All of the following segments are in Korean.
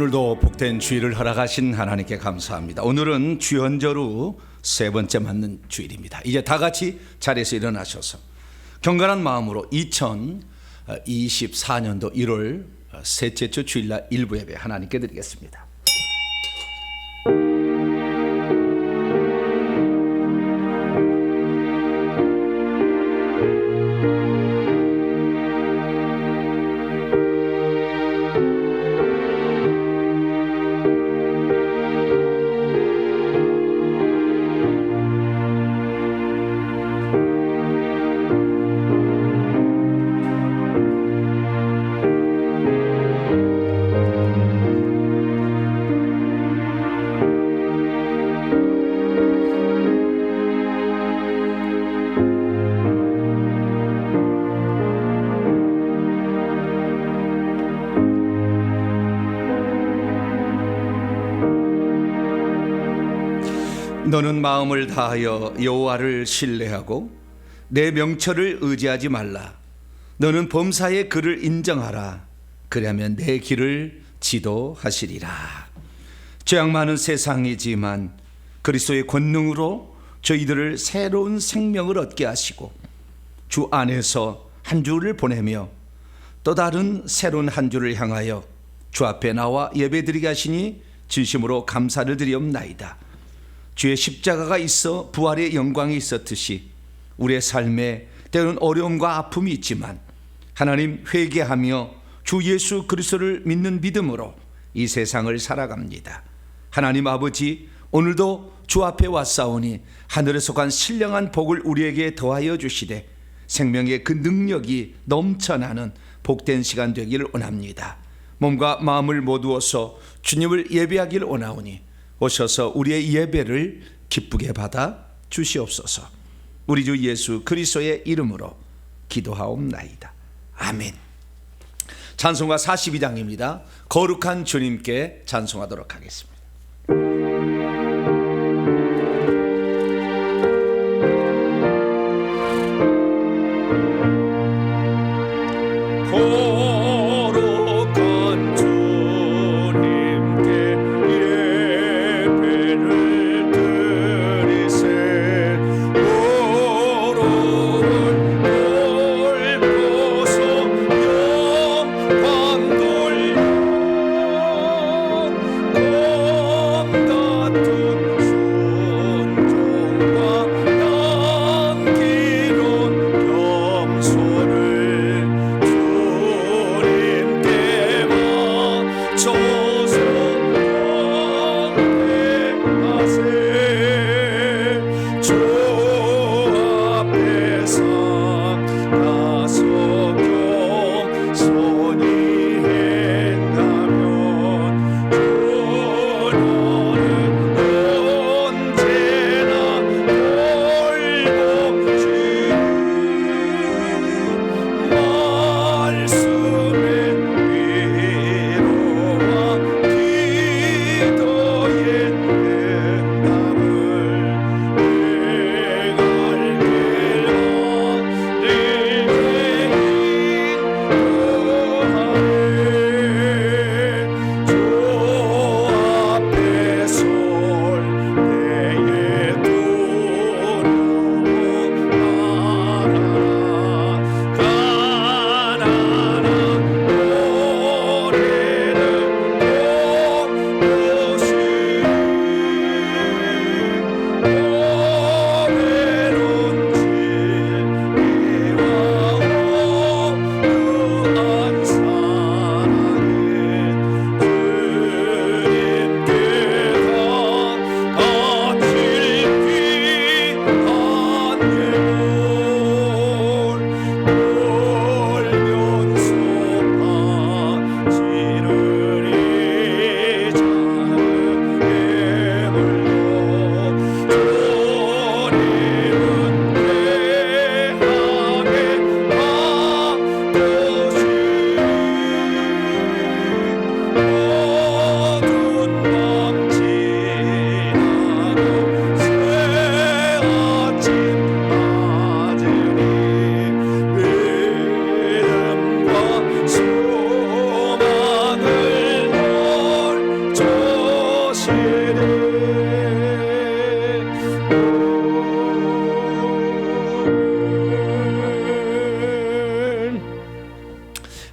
오늘도 복된 주일을 허락하신 하나님께 감사합니다. 오늘은 주연절 후 세 번째 맞는 주일입니다. 이제 다 같이 자리에서 일어나셔서 경건한 마음으로 2024년도 1월 셋째 주 주일날 일부 예배 하나님께 드리겠습니다. 너는 마음을 다하여 여호와를 신뢰하고 내 명철을 의지하지 말라. 너는 범사의 그를 인정하라. 그리하면 내 길을 지도하시리라. 죄악 많은 세상이지만 그리스도의 권능으로 저희들을 새로운 생명을 얻게 하시고 주 안에서 한 주를 보내며 또 다른 새로운 한 주를 향하여 주 앞에 나와 예배드리게 하시니 진심으로 감사를 드리옵나이다. 주의 십자가가 있어 부활의 영광이 있었듯이 우리의 삶에 때로는 어려움과 아픔이 있지만 하나님 회개하며 주 예수 그리스도를 믿는 믿음으로 이 세상을 살아갑니다. 하나님 아버지, 오늘도 주 앞에 왔사오니 하늘에서 간 신령한 복을 우리에게 더하여 주시되 생명의 그 능력이 넘쳐나는 복된 시간 되기를 원합니다. 몸과 마음을 모두어서 주님을 예배하기를 원하오니 오셔서 우리의 예배를 기쁘게 받아 주시옵소서. 우리 주 예수 그리스도의 이름으로 기도하옵나이다. 아멘. 찬송가 42장입니다. 거룩한 주님께 찬송하도록 하겠습니다. Oh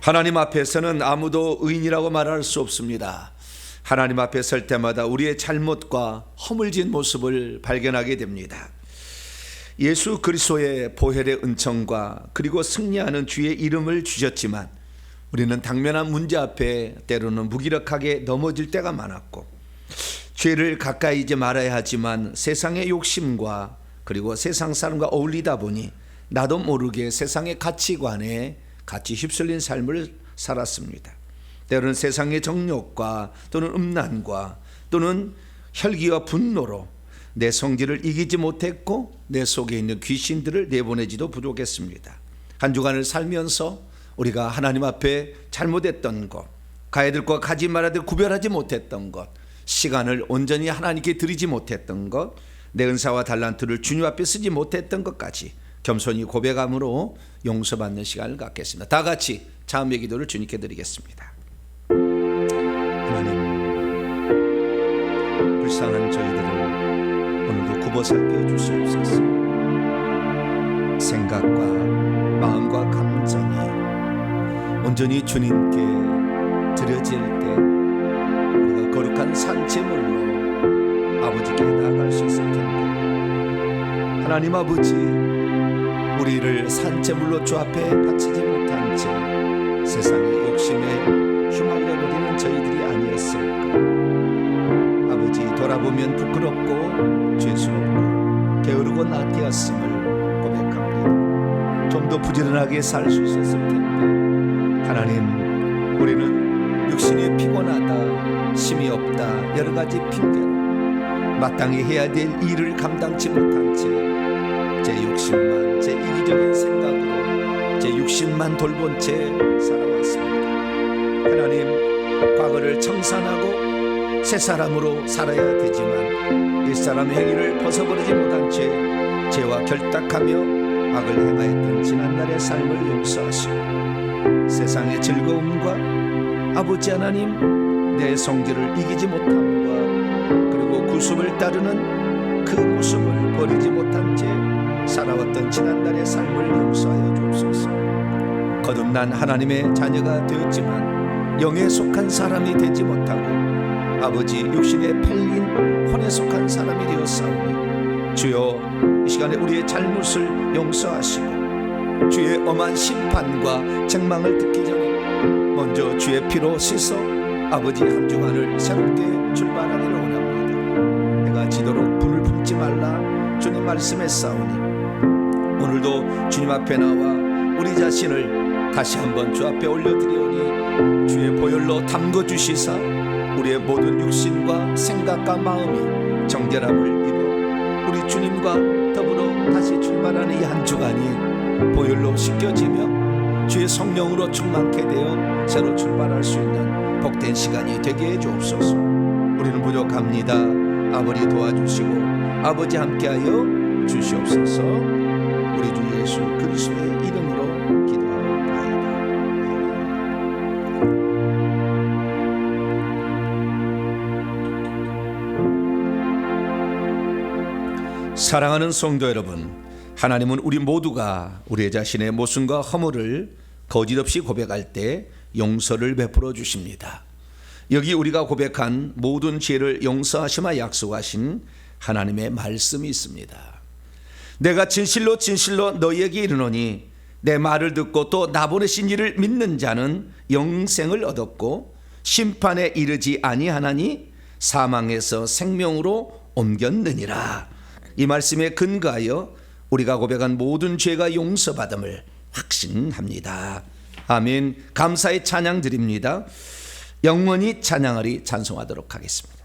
하나님 앞에서는 아무도 의인이라고 말할 수 없습니다. 하나님 앞에 설 때마다 우리의 잘못과 허물진 모습을 발견하게 됩니다. 예수 그리스도의 보혈의 은총과 그리고 승리하는 주의 이름을 주셨지만 우리는 당면한 문제 앞에 때로는 무기력하게 넘어질 때가 많았고, 죄를 가까이 이제 말아야 하지만 세상의 욕심과 그리고 세상 사람과 어울리다 보니 나도 모르게 세상의 가치관에 같이 휩쓸린 삶을 살았습니다. 때로는 세상의 정욕과 또는 음란과 또는 혈기와 분노로 내 성질을 이기지 못했고 내 속에 있는 귀신들을 내보내지도 부족했습니다. 한 주간을 살면서 우리가 하나님 앞에 잘못했던 것, 가야 될 것 가지 말아야 될 구별하지 못했던 것, 시간을 온전히 하나님께 드리지 못했던 것, 내 은사와 달란트를 주님 앞에 쓰지 못했던 것까지 겸손히 고백함으로 용서받는 시간을 갖겠습니다. 다 같이 자음의 기도를 주님께 드리겠습니다. 하나님, 불쌍한 저희들을 오늘도 굽어 살펴 주시옵소서. 생각과 마음과 감정이 온전히 주님께 드려질 때 우리가 거룩한 산제물로 아버지께 나아갈 수 있을 텐데, 하나님 아버지, 우리를 산제물로 주 앞에 바치지 못한 채 세상의 욕심에 휘말려버리는 저희들이 아니었을까. 아버지, 돌아보면 부끄럽고 죄스럽고 게으르고 나태했음을 고백합니다. 좀 더 부지런하게 살 수 있었을 텐데, 하나님, 우리는 육신이 피곤하다, 힘이 없다, 여러 가지 핑계로 마땅히 해야 될 일을 감당치 못한 채 제 욕심만, 제 이기적인 생각으로 제 육신만 돌본 채 살아왔습니다. 하나님, 과거를 청산하고 새 사람으로 살아야 되지만 옛사람의 행위를 벗어버리지 못한 채 죄와 결탁하며 악을 행하였던 지난날의 삶을 용서하시고 세상의 즐거움과 아버지 하나님, 내 성질을 이기지 못함과 그리고 구습을 따르는 그 모습을 버리지 못한 채 살아왔던 지난날의 삶을 용서하여 주옵소서. 거듭난 하나님의 자녀가 되었지만 영에 속한 사람이 되지 못하고 아버지, 육신에 팔린 혼에 속한 사람이 되었사오니 주여, 이 시간에 우리의 잘못을 용서하시고 주의 엄한 심판과 책망을 듣기 전에 먼저 주의 피로 씻어 아버지 한 주간을 새롭게 출발하기를 원합니다. 해가 지도록 불을 품지 말라 주님 말씀했사오니 오늘도 주님 앞에 나와 우리 자신을 다시 한번 주 앞에 올려드리오니 주의 보혈로 담궈주시사 우리의 모든 육신과 생각과 마음이 정결함을 입어 우리 주님과 더불어 다시 출발하는 이 한 주간이 보혈로 씻겨지며 주의 성령으로 충만케 되어 새로 출발할 수 있는 복된 시간이 되게 해 주옵소서. 우리는 부족합니다. 아버지 도와주시고 아버지 함께하여 주시옵소서. 우리 주 예수 그리스도의 이름으로 기도하옵나이다. 사랑하는 성도 여러분, 하나님은 우리 모두가 우리 자신의 모순과 허물을 거짓없이 고백할 때 용서를 베풀어 주십니다. 여기 우리가 고백한 모든 죄를 용서하시마 약속하신 하나님의 말씀이 있습니다. 내가 진실로 진실로 너희에게 이르노니 내 말을 듣고 또 나 보내신 이를 믿는 자는 영생을 얻었고 심판에 이르지 아니하나니 사망에서 생명으로 옮겼느니라. 이 말씀에 근거하여 우리가 고백한 모든 죄가 용서받음을 확신합니다. 아멘. 감사의 찬양 드립니다. 영원히 찬양하리 찬송하도록 하겠습니다.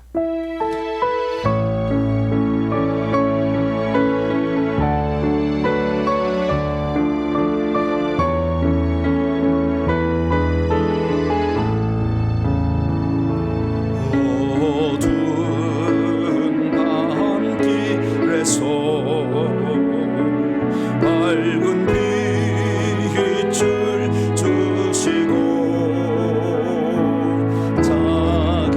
주시고 작은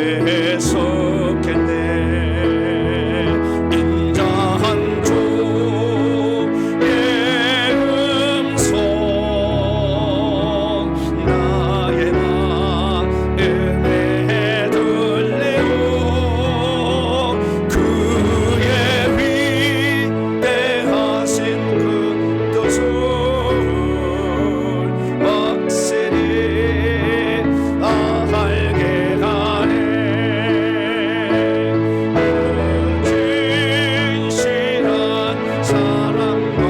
계속했네. 인자한 주의 음성 나의 마음에 들리오. 그의 위대하신 그 뜻을 확실히 알게 하네. 진실한 사랑과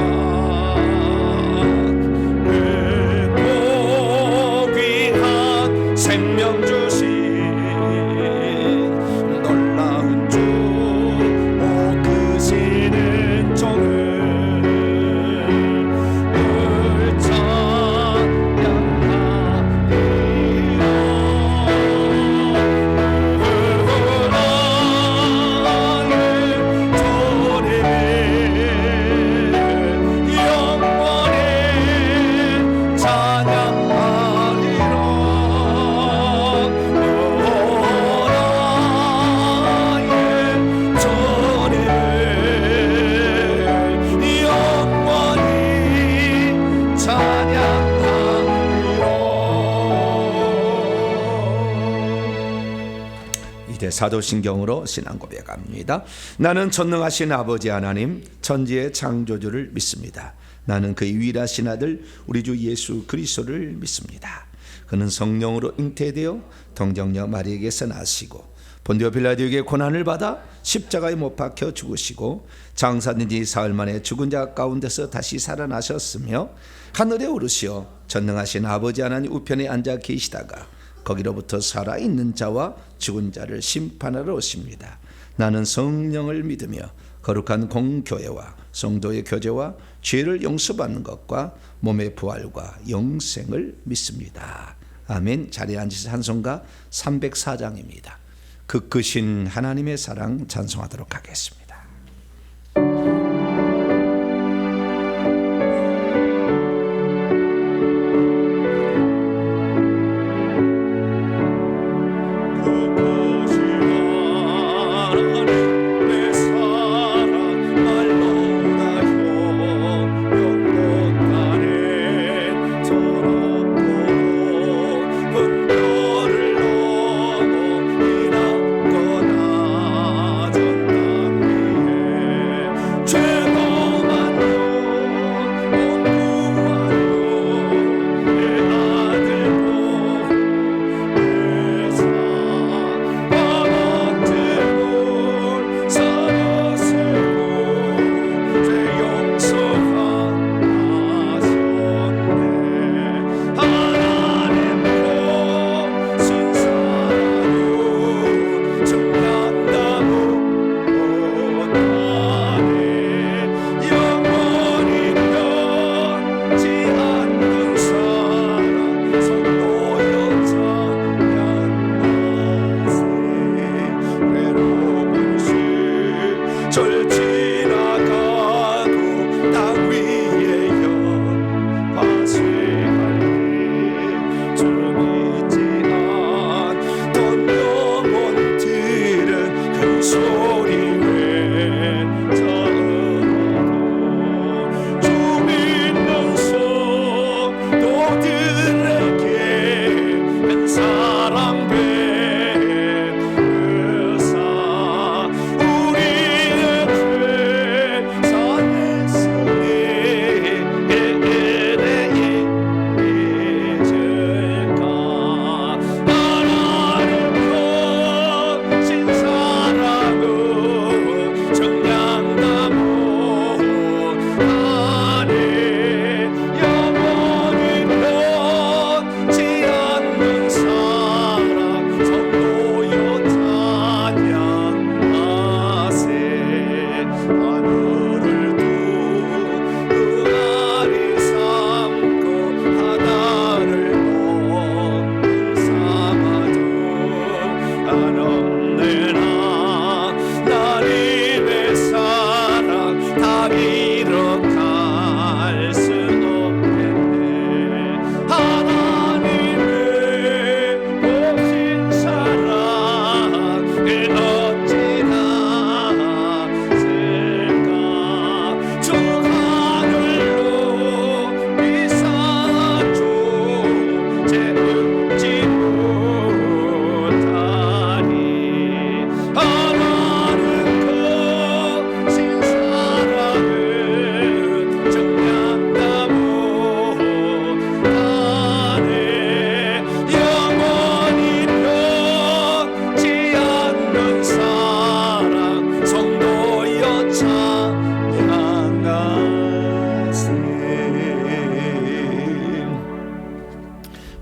고귀한 생명 주신 놀라운 주, 오 크시는 종을 늘 이제 사도신경으로 신앙 고백합니다. 나는 전능하신 아버지 하나님 천지의 창조주를 믿습니다. 나는 그의 유일하신 아들 우리 주 예수 그리스도를 믿습니다. 그는 성령으로 잉태되어 동정녀 마리에게서 나시고 본디오 빌라도에게 고난을 받아 십자가에 못 박혀 죽으시고 장사된 지 사흘 만에 죽은 자 가운데서 다시 살아나셨으며 하늘에 오르시어 전능하신 아버지 하나님 우편에 앉아 계시다가 거기로부터 살아있는 자와 죽은 자를 심판하러 오십니다. 나는 성령을 믿으며 거룩한 공교회와 성도의 교제와 죄를 용서받는 것과 몸의 부활과 영생을 믿습니다. 아멘. 자리에 앉으신 찬송가 304장입니다. 그 크신 하나님의 사랑 찬송하도록 하겠습니다.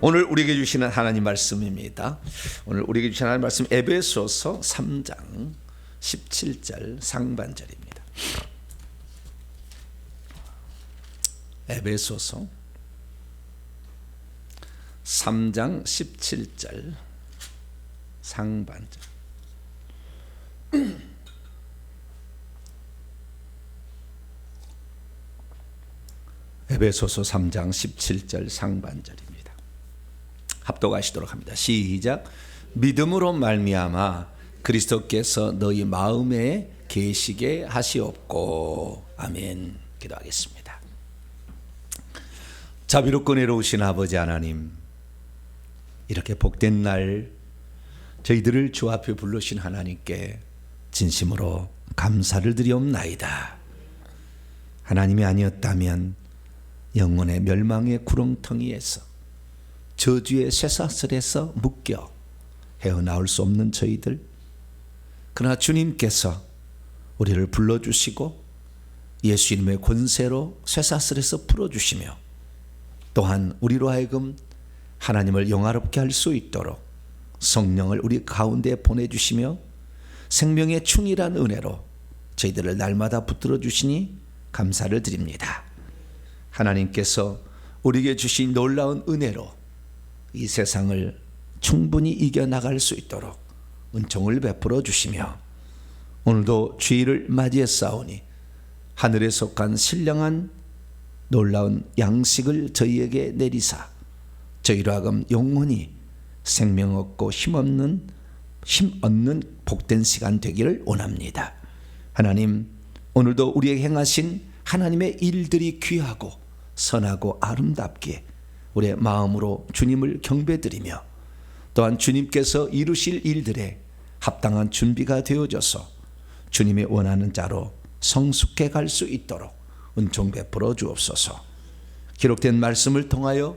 오늘 우리에게 주시는 하나님 말씀입니다. 오늘 우리에게 주시는 하나님 말씀 에베소서 3장 17절 상반절입니다. 에베소서 3장 17절 상반절. 에베소서 3장 17절 상반절입니다. 합독하시도록 합니다. 시작. 믿음으로 말미암아 그리스도께서 너희 마음에 계시게 하시옵고. 아멘. 기도하겠습니다. 자비롭고 은혜로우신 아버지 하나님, 이렇게 복된 날 저희들을 주 앞에 부르신 하나님께 진심으로 감사를 드리옵나이다. 하나님이 아니었다면 영혼의 멸망의 구렁텅이에서 저주의 쇠사슬에서 묶여 헤어나올 수 없는 저희들, 그러나 주님께서 우리를 불러주시고 예수 이름의 권세로 쇠사슬에서 풀어주시며 또한 우리로 하여금 하나님을 영화롭게 할 수 있도록 성령을 우리 가운데 보내주시며 생명의 충일한 은혜로 저희들을 날마다 붙들어 주시니 감사를 드립니다. 하나님께서 우리에게 주신 놀라운 은혜로 이 세상을 충분히 이겨나갈 수 있도록 은총을 베풀어 주시며 오늘도 주일을 맞이했사오니 하늘에 속한 신령한 놀라운 양식을 저희에게 내리사 저희로 하여금 영원히 생명 없고 힘 얻는 복된 시간 되기를 원합니다. 하나님, 오늘도 우리에게 행하신 하나님의 일들이 귀하고 선하고 아름답기에 우리의 마음으로 주님을 경배드리며 또한 주님께서 이루실 일들에 합당한 준비가 되어져서 주님의 원하는 자로 성숙해 갈 수 있도록 은총 베풀어 주옵소서. 기록된 말씀을 통하여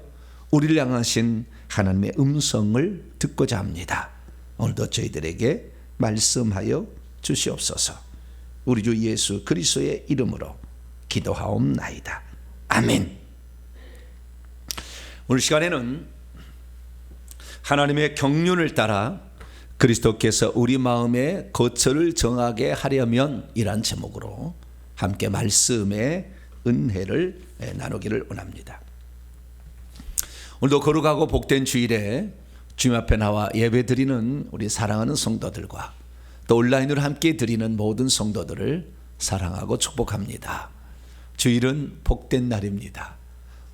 우리를 향하신 하나님의 음성을 듣고자 합니다. 오늘도 저희들에게 말씀하여 주시옵소서. 우리 주 예수 그리스도의 이름으로 기도하옵나이다. 아멘. 오늘 시간에는 하나님의 경륜을 따라 그리스도께서 우리 마음의 거처를 정하게 하려면 이란 제목으로 함께 말씀의 은혜를 나누기를 원합니다. 오늘도 거룩하고 복된 주일에 주님 앞에 나와 예배드리는 우리 사랑하는 성도들과 또 온라인으로 함께 드리는 모든 성도들을 사랑하고 축복합니다. 주일은 복된 날입니다.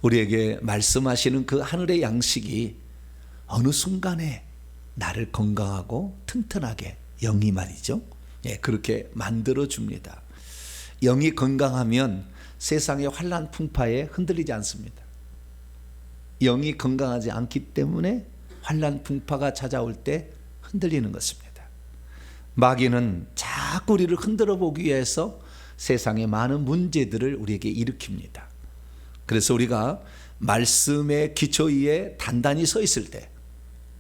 우리에게 말씀하시는 그 하늘의 양식이 어느 순간에 나를 건강하고 튼튼하게, 영이 말이죠, 그렇게 만들어줍니다. 영이 건강하면 세상의 환난 풍파에 흔들리지 않습니다. 영이 건강하지 않기 때문에 환난 풍파가 찾아올 때 흔들리는 것입니다. 마귀는 자꾸 우리를 흔들어 보기 위해서 세상의 많은 문제들을 우리에게 일으킵니다. 그래서 우리가 말씀의 기초 위에 단단히 서 있을 때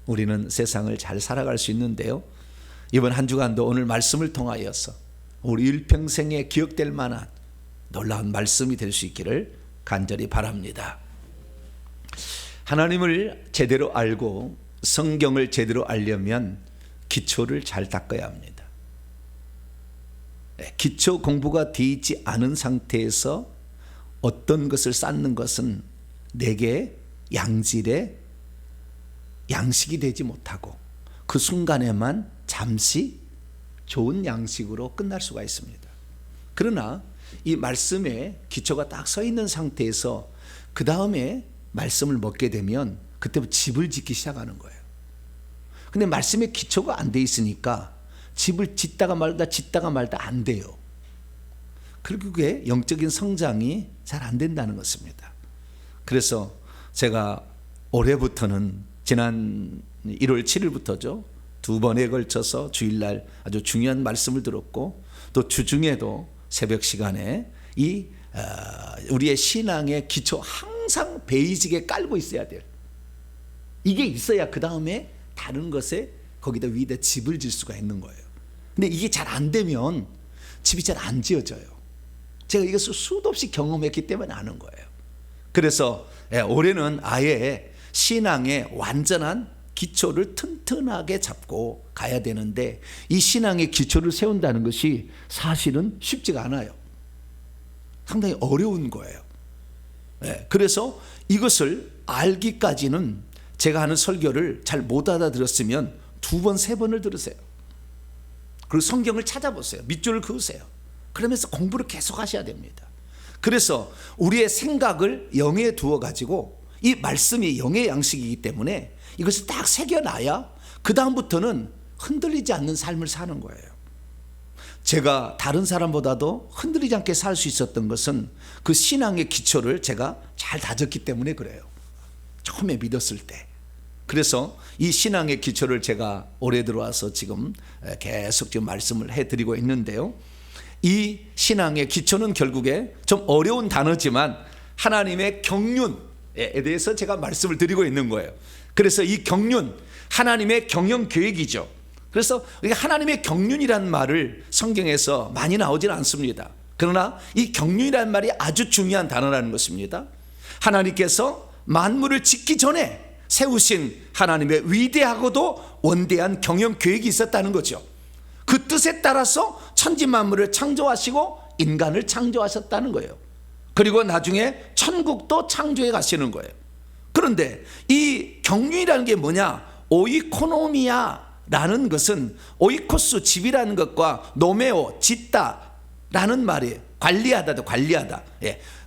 우리는 세상을 잘 살아갈 수 있는데요, 이번 한 주간도 오늘 말씀을 통하여서 우리 일평생에 기억될 만한 놀라운 말씀이 될 수 있기를 간절히 바랍니다. 하나님을 제대로 알고 성경을 제대로 알려면 기초를 잘 닦아야 합니다. 기초 공부가 되어 있지 않은 상태에서 어떤 것을 쌓는 것은 내게 양질의 양식이 되지 못하고 그 순간에만 잠시 좋은 양식으로 끝날 수가 있습니다. 그러나 이 말씀에 기초가 딱 서 있는 상태에서 그 다음에 말씀을 먹게 되면 그때부터 집을 짓기 시작하는 거예요. 근데 말씀에 기초가 안 돼 있으니까 집을 짓다가 말다 안 돼요. 결국에 영적인 성장이 잘 안 된다는 것입니다. 그래서 제가 올해부터는 지난 1월 7일부터죠. 2번에 걸쳐서 주일날 아주 중요한 말씀을 들었고 또 주중에도 새벽 시간에 우리의 신앙의 기초 항상 베이직에 깔고 있어야 돼요. 이게 있어야 그 다음에 다른 것에 거기다 위에다 집을 질 수가 있는 거예요. 근데 이게 잘 안 되면 집이 잘 안 지어져요. 제가 이것을 수도 없이 경험했기 때문에 아는 거예요. 그래서 올해는 아예 신앙의 완전한 기초를 튼튼하게 잡고 가야 되는데, 이 신앙의 기초를 세운다는 것이 사실은 쉽지가 않아요. 상당히 어려운 거예요. 그래서 이것을 알기까지는 제가 하는 설교를 잘 못 알아들었으면 2번, 3번을 들으세요. 그리고 성경을 찾아보세요. 밑줄을 그으세요. 그러면서 공부를 계속 하셔야 됩니다. 그래서 우리의 생각을 영에 두어 가지고, 이 말씀이 영의 양식이기 때문에 이것을 딱 새겨놔야 그 다음부터는 흔들리지 않는 삶을 사는 거예요. 제가 다른 사람보다도 흔들리지 않게 살 수 있었던 것은 그 신앙의 기초를 제가 잘 다졌기 때문에 그래요. 처음에 믿었을 때. 그래서 이 신앙의 기초를 제가 올해 들어와서 지금 계속 지금 말씀을 해드리고 있는데요. 이 신앙의 기초는 결국에 좀 어려운 단어지만 하나님의 경륜에 대해서 제가 말씀을 드리고 있는 거예요. 그래서 이 경륜, 하나님의 경영 계획이죠. 그래서 하나님의 경륜이라는 말을 성경에서 많이 나오지는 않습니다. 그러나 이 경륜이라는 말이 아주 중요한 단어라는 것입니다. 하나님께서 만물을 짓기 전에 세우신 하나님의 위대하고도 원대한 경영 계획이 있었다는 거죠. 그 뜻에 따라서 천지 만물을 창조하시고 인간을 창조하셨다는 거예요. 그리고 나중에 천국도 창조해 가시는 거예요. 그런데 이 경륜이라는 게 뭐냐? 오이코노미아라는 것은 오이코스 집이라는 것과 노메오 짓다라는 말이에요. 관리하다도 관리하다.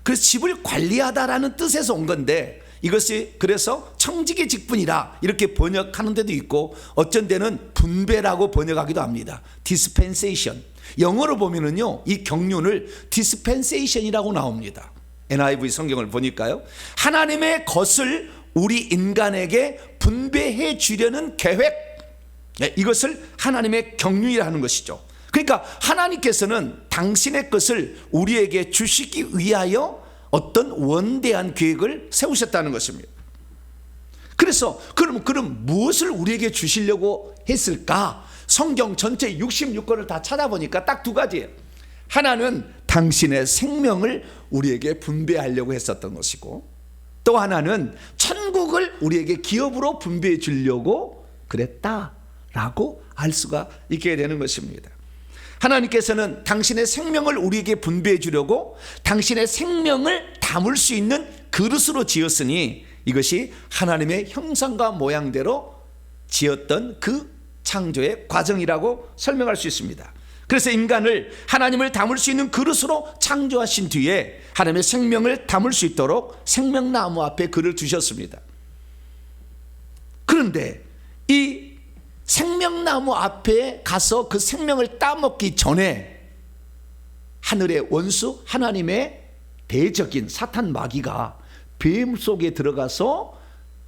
그래서 집을 관리하다라는 뜻에서 온 건데, 이것이 그래서 청지기 직분이라 이렇게 번역하는 데도 있고, 어쩐 데는 분배라고 번역하기도 합니다. 디스펜세이션. 영어로 보면은요, 이 경륜을 디스펜세이션이라고 나옵니다. NIV 성경을 보니까요, 하나님의 것을 우리 인간에게 분배해 주려는 계획, 이것을 하나님의 경륜이라는 것이죠. 그러니까 하나님께서는 당신의 것을 우리에게 주시기 위하여 어떤 원대한 계획을 세우셨다는 것입니다. 그래서 그럼 무엇을 우리에게 주시려고 했을까? 성경 전체 66권을 다 찾아보니까 딱 2가지예요. 하나는 당신의 생명을 우리에게 분배하려고 했었던 것이고, 또 하나는 천국을 우리에게 기업으로 분배해 주려고 그랬다라고 알 수가 있게 되는 것입니다. 하나님께서는 당신의 생명을 우리에게 분배해 주려고 당신의 생명을 담을 수 있는 그릇으로 지었으니, 이것이 하나님의 형상과 모양대로 지었던 그 창조의 과정이라고 설명할 수 있습니다. 그래서 인간을 하나님을 담을 수 있는 그릇으로 창조하신 뒤에 하나님의 생명을 담을 수 있도록 생명나무 앞에 그를 두셨습니다. 그런데 이 생명나무 앞에 가서 그 생명을 따먹기 전에 하늘의 원수 하나님의 대적인 사탄 마귀가 뱀 속에 들어가서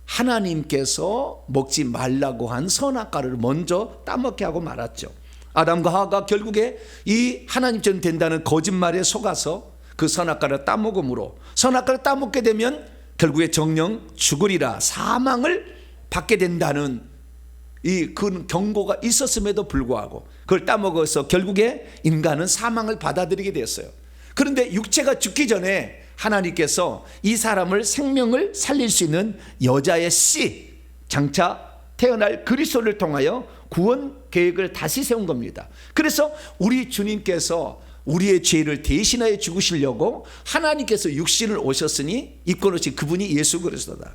하나님께서 먹지 말라고 한 선악과를 먼저 따먹게 하고 말았죠. 아담과 하와가 결국에 이 하나님처럼 된다는 거짓말에 속아서 그 선악과를 따먹음으로, 선악과를 따먹게 되면 결국에 정령 죽으리라, 사망을 받게 된다는 그 경고가 있었음에도 불구하고 그걸 따먹어서 결국에 인간은 사망을 받아들이게 됐어요. 그런데 육체가 죽기 전에 하나님께서 이 사람을 생명을 살릴 수 있는 여자의 씨, 장차 태어날 그리스도를 통하여 구원 계획을 다시 세운 겁니다. 그래서 우리 주님께서 우리의 죄를 대신하여 죽으시려고 하나님께서 육신을 오셨으니 입고 오신 그분이 예수 그리스도다.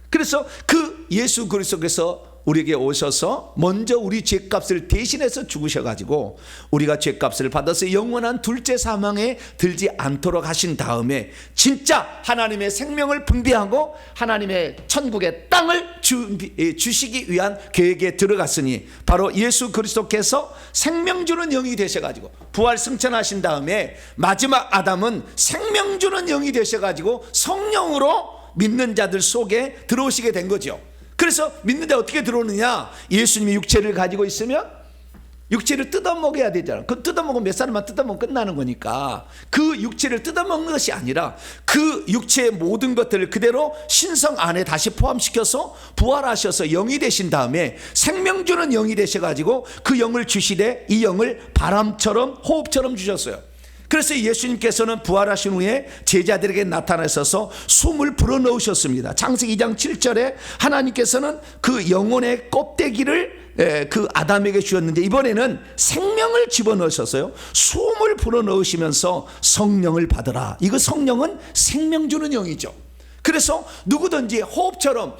그래서 그 예수 그리스도께서 우리에게 오셔서 먼저 우리 죄값을 대신해서 죽으셔가지고 우리가 죄값을 받아서 영원한 둘째 사망에 들지 않도록 하신 다음에 진짜 하나님의 생명을 분배하고 하나님의 천국의 땅을 주시기 위한 계획에 들어갔으니, 바로 예수 그리스도께서 생명 주는 영이 되셔가지고 부활 승천하신 다음에 마지막 아담은 생명 주는 영이 되셔가지고 성령으로 믿는 자들 속에 들어오시게 된 거죠. 그래서 믿는데 어떻게 들어오느냐? 예수님이 육체를 가지고 있으면 육체를 뜯어먹어야 되잖아. 그 뜯어먹으면 몇 사람만 뜯어먹으면 끝나는 거니까 그 육체를 뜯어먹는 것이 아니라 그 육체의 모든 것들을 그대로 신성 안에 다시 포함시켜서 부활하셔서 영이 되신 다음에 생명 주는 영이 되셔가지고 그 영을 주시되 이 영을 바람처럼 호흡처럼 주셨어요. 그래서 예수님께서는 부활하신 후에 제자들에게 나타나셔서 숨을 불어넣으셨습니다. 창세기 2장 7절에 하나님께서는 그 영혼의 껍데기를 그 아담에게 주었는데 이번에는 생명을 집어넣으셨어요. 숨을 불어넣으시면서 성령을 받으라. 이거 성령은 생명 주는 영이죠. 그래서 누구든지 호흡처럼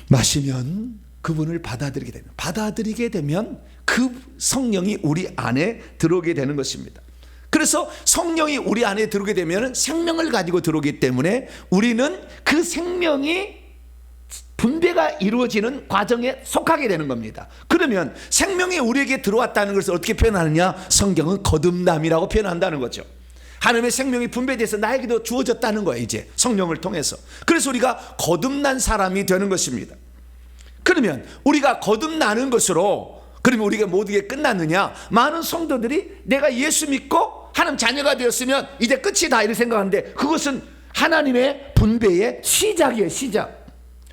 마시면 그분을 받아들이게 되면 그 성령이 우리 안에 들어오게 되는 것입니다. 그래서 성령이 우리 안에 들어오게 되면 생명을 가지고 들어오기 때문에 우리는 그 생명이 분배가 이루어지는 과정에 속하게 되는 겁니다. 그러면 생명이 우리에게 들어왔다는 것을 어떻게 표현하느냐? 성경은 거듭남이라고 표현한다는 거죠. 하나님의 생명이 분배돼서 나에게도 주어졌다는 거예요. 이제 성령을 통해서. 그래서 우리가 거듭난 사람이 되는 것입니다. 그러면 우리가 거듭나는 것으로 그러면 우리가 모든 게 끝났느냐? 많은 성도들이 내가 예수 믿고 하나님 자녀가 되었으면 이제 끝이다 이렇게 생각하는데 그것은 하나님의 분배의 시작이에요. 시작.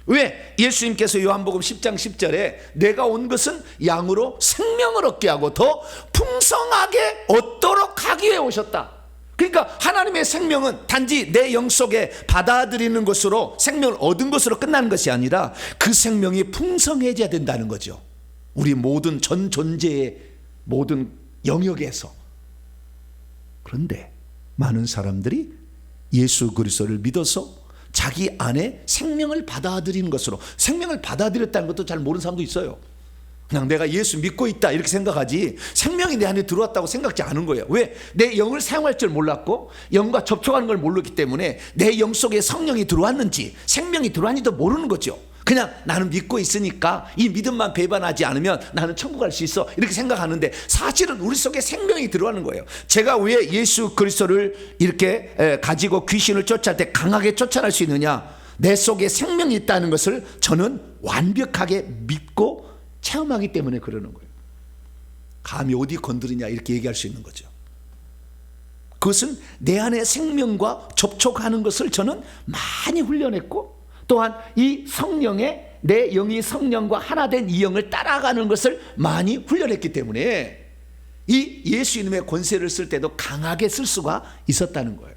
왜? 예수님께서 요한복음 10장 10절에 내가 온 것은 양으로 생명을 얻게 하고 더 풍성하게 얻도록 하기 위해 오셨다. 그러니까 하나님의 생명은 단지 내 영 속에 받아들이는 것으로 생명을 얻은 것으로 끝나는 것이 아니라 그 생명이 풍성해져야 된다는 거죠. 우리 모든 전 존재의 모든 영역에서. 그런데 많은 사람들이 예수 그리스도를 믿어서 자기 안에 생명을 받아들이는 것으로, 생명을 받아들였다는 것도 잘 모르는 사람도 있어요. 그냥 내가 예수 믿고 있다 이렇게 생각하지 생명이 내 안에 들어왔다고 생각지 않은 거예요. 왜? 내 영을 사용할 줄 몰랐고 영과 접촉하는 걸 모르기 때문에 내 영 속에 성령이 들어왔는지 생명이 들어왔는지도 모르는 거죠. 그냥 나는 믿고 있으니까 이 믿음만 배반하지 않으면 나는 천국 갈 수 있어 이렇게 생각하는데 사실은 우리 속에 생명이 들어가는 거예요. 제가 왜 예수 그리스도를 이렇게 가지고 귀신을 쫓아낼 때 강하게 쫓아낼 수 있느냐? 내 속에 생명이 있다는 것을 저는 완벽하게 믿고 체험하기 때문에 그러는 거예요. 감히 어디 건드리냐 이렇게 얘기할 수 있는 거죠. 그것은 내 안에 생명과 접촉하는 것을 저는 많이 훈련했고 또한 이 성령에 내 영이 성령과 하나 된 이 영을 따라가는 것을 많이 훈련했기 때문에 이 예수 이름의 권세를 쓸 때도 강하게 쓸 수가 있었다는 거예요.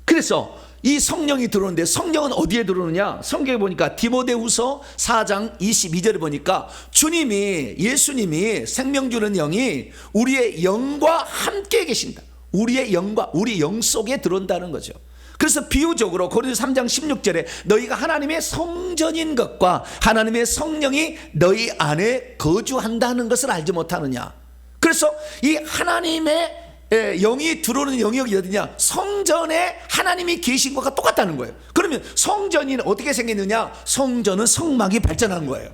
그래서 이 성령이 들어오는데 성령은 어디에 들어오느냐? 성경에 보니까 디모데후서 4장 22절에 보니까 주님이 예수님이 생명 주는 영이 우리의 영과 함께 계신다. 우리의 영과 우리 영 속에 들어온다는 거죠. 그래서 비유적으로 고린도서 3장 16절에 너희가 하나님의 성전인 것과 하나님의 성령이 너희 안에 거주한다는 것을 알지 못하느냐. 그래서 이 하나님의 영이 들어오는 영역이 어디냐? 성전에 하나님이 계신 것과 똑같다는 거예요. 그러면 성전이 어떻게 생겼느냐? 성전은 성막이 발전한 거예요.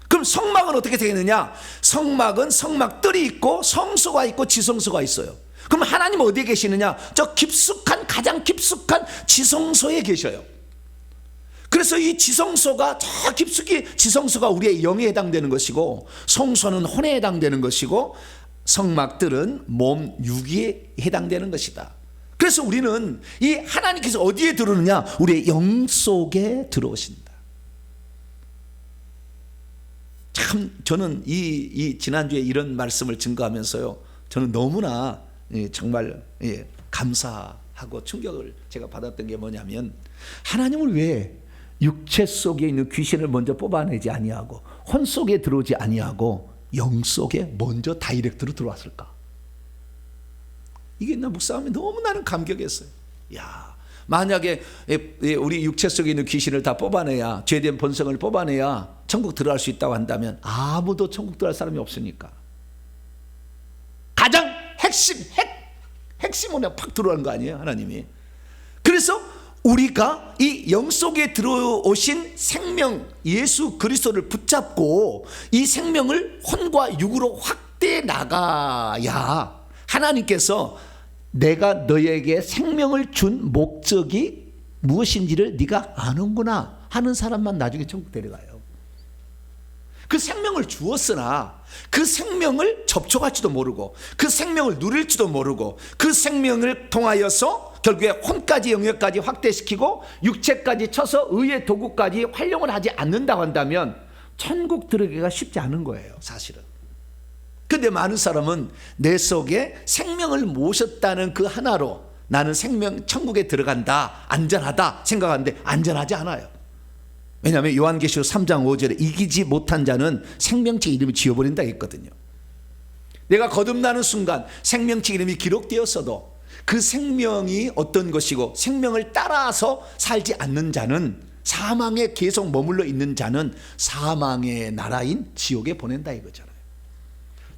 그럼 성막은 어떻게 생겼느냐? 성막은 성막들이 있고 성소가 있고 지성소가 있어요. 그럼 하나님은 어디에 계시느냐? 저 깊숙한 가장 깊숙한 지성소에 계셔요. 그래서 이 지성소가 저 깊숙이 지성소가 우리의 영에 해당되는 것이고 성소는 혼에 해당되는 것이고 성막들은 몸 육위에 해당되는 것이다. 그래서 우리는 이 하나님께서 어디에 들어오느냐? 우리의 영 속에 들어오신다. 참 저는 이 지난주에 이런 말씀을 증거하면서요 저는 너무나 정말 감사하고 충격을 제가 받았던 게 뭐냐면 하나님을 왜 육체 속에 있는 귀신을 먼저 뽑아내지 아니하고 혼 속에 들어오지 아니하고 영 속에 먼저 다이렉트로 들어왔을까? 이게 나 묵상하면 너무 나는 감격했어요. 야, 만약에 우리 육체 속에 있는 귀신을 다 뽑아내야 죄된 본성을 뽑아내야 천국 들어갈 수 있다고 한다면 아무도 천국 들어갈 사람이 없으니까 가장 핵심으로 팍 들어가는 거 아니에요 하나님이. 그래서 우리가 이 영 속에 들어오신 생명 예수 그리스도를 붙잡고 이 생명을 혼과 육으로 확대해 나가야 하나님께서 내가 너에게 생명을 준 목적이 무엇인지를 네가 아는구나 하는 사람만 나중에 천국 데려가요. 그 생명을 주었으나 그 생명을 접촉할지도 모르고 그 생명을 누릴지도 모르고 그 생명을 통하여서 결국에 혼까지 영역까지 확대시키고 육체까지 쳐서 의의 도구까지 활용을 하지 않는다고 한다면 천국 들어가기가 쉽지 않은 거예요 사실은. 근데 많은 사람은 내 속에 생명을 모셨다는 그 하나로 나는 생명 천국에 들어간다, 안전하다 생각하는데 안전하지 않아요. 왜냐하면 요한계시록 3장 5절에 이기지 못한 자는 생명책 이름을 지워버린다 했거든요. 내가 거듭나는 순간 생명책 이름이 기록되었어도 그 생명이 어떤 것이고 생명을 따라서 살지 않는 자는, 사망에 계속 머물러 있는 자는 사망의 나라인 지옥에 보낸다 이거잖아요.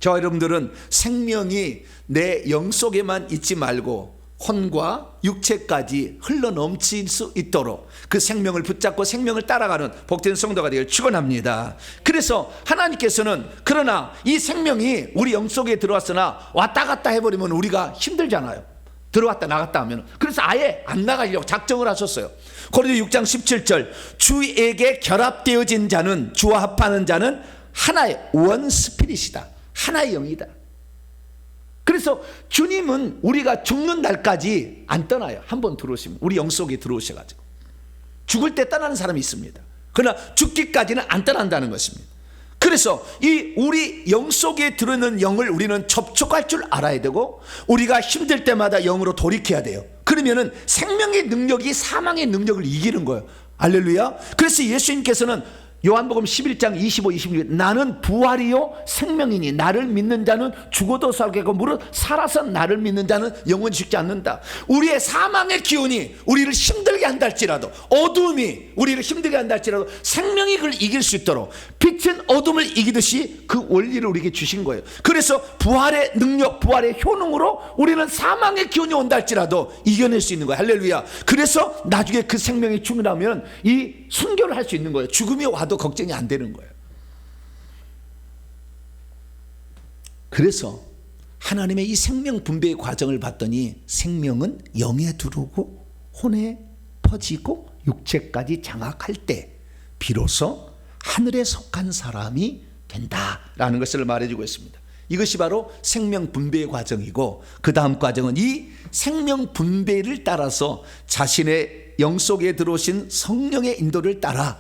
저와 여러분들은 생명이 내 영 속에만 있지 말고 혼과 육체까지 흘러넘칠 수 있도록 그 생명을 붙잡고 생명을 따라가는 복된 성도가 되길 축원합니다. 그래서 하나님께서는, 그러나 이 생명이 우리 영 속에 들어왔으나 왔다 갔다 해버리면 우리가 힘들잖아요. 들어왔다 나갔다 하면. 그래서 아예 안 나가려고 작정을 하셨어요. 고린도 6장 17절, 주에게 결합되어진 자는, 주와 합하는 자는 하나의 원 스피릿이다, 하나의 영이다. 그래서 주님은 우리가 죽는 날까지 안 떠나요. 한번 들어오시면 우리 영 속에 들어오셔가지고 죽을 때 떠나는 사람이 있습니다. 그러나 죽기까지는 안 떠난다는 것입니다. 그래서 이 우리 영 속에 들어있는 영을 우리는 접촉할 줄 알아야 되고, 우리가 힘들 때마다 영으로 돌이켜야 돼요. 그러면은 생명의 능력이 사망의 능력을 이기는 거예요. 할렐루야. 그래서 예수님께서는 요한복음 11장 25, 26 나는 부활이요 생명이니 나를 믿는 자는 죽어도 살겠고 무릇 살아서 나를 믿는 자는 영원히 죽지 않는다. 우리의 사망의 기운이 우리를 힘들게 한다 할지라도, 어둠이 우리를 힘들게 한다 할지라도 생명이 그걸 이길 수 있도록 빛은 어둠을 이기듯이 그 원리를 우리에게 주신 거예요. 그래서 부활의 능력, 부활의 효능으로 우리는 사망의 기운이 온다 할지라도 이겨낼 수 있는 거예요. 할렐루야. 그래서 나중에 그 생명이 죽으라면 이 순교를 할 수 있는 거예요. 죽음이 와도 걱정이 안 되는 거예요. 그래서 하나님의 이 생명 분배의 과정을 봤더니 생명은 영에 들어오고 혼에 퍼지고 육체까지 장악할 때 비로소 하늘에 속한 사람이 된다라는 것을 말해주고 있습니다. 이것이 바로 생명 분배의 과정이고, 그 다음 과정은 이 생명 분배를 따라서 자신의 영 속에 들어오신 성령의 인도를 따라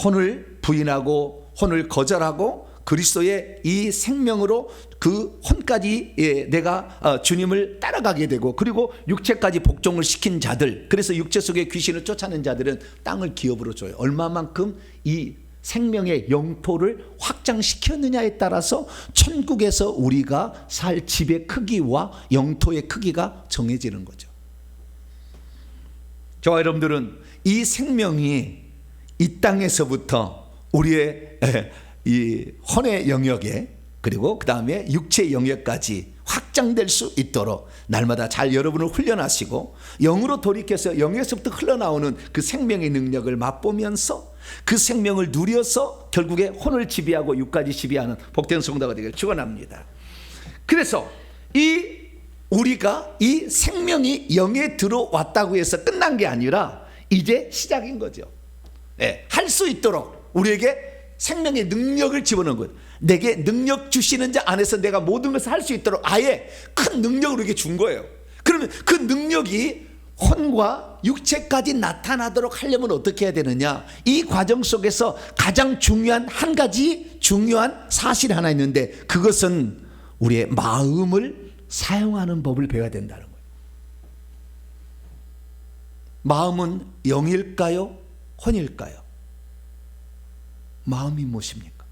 혼을 부인하고 혼을 거절하고 그리스도의 이 생명으로 그 혼까지 내가 주님을 따라가게 되고, 그리고 육체까지 복종을 시킨 자들, 그래서 육체 속에 귀신을 쫓아낸 자들은 땅을 기업으로 줘요. 얼마만큼 이 생명의 영토를 확장시켰느냐에 따라서 천국에서 우리가 살 집의 크기와 영토의 크기가 정해지는 거죠. 저와 여러분들은 이 생명이 이 땅에서부터 우리의 이 혼의 영역에, 그리고 그 다음에 육체의 영역까지 확장될 수 있도록 날마다 잘 여러분을 훈련하시고, 영으로 돌이켜서 영에서부터 흘러나오는 그 생명의 능력을 맛보면서 그 생명을 누려서 결국에 혼을 지배하고 육까지 지배하는 복된 성도가 되기를 축원합니다. 그래서 우리가 이 생명이 영에 들어왔다고 해서 끝난 게 아니라 이제 시작인 거죠. 할 수 있도록 우리에게 생명의 능력을 집어넣은 거예요. 내게 능력 주시는 자 안에서 내가 모든 것을 할 수 있도록 아예 큰 능력을 우리에게 준 거예요. 그러면 그 능력이 혼과 육체까지 나타나도록 하려면 어떻게 해야 되느냐? 이 과정 속에서 가장 중요한 한 가지 중요한 사실이 하나 있는데, 그것은 우리의 마음을 사용하는 법을 배워야 된다는 거예요. 마음은 영일까요? 혼일까요? 마음이 무엇입니까?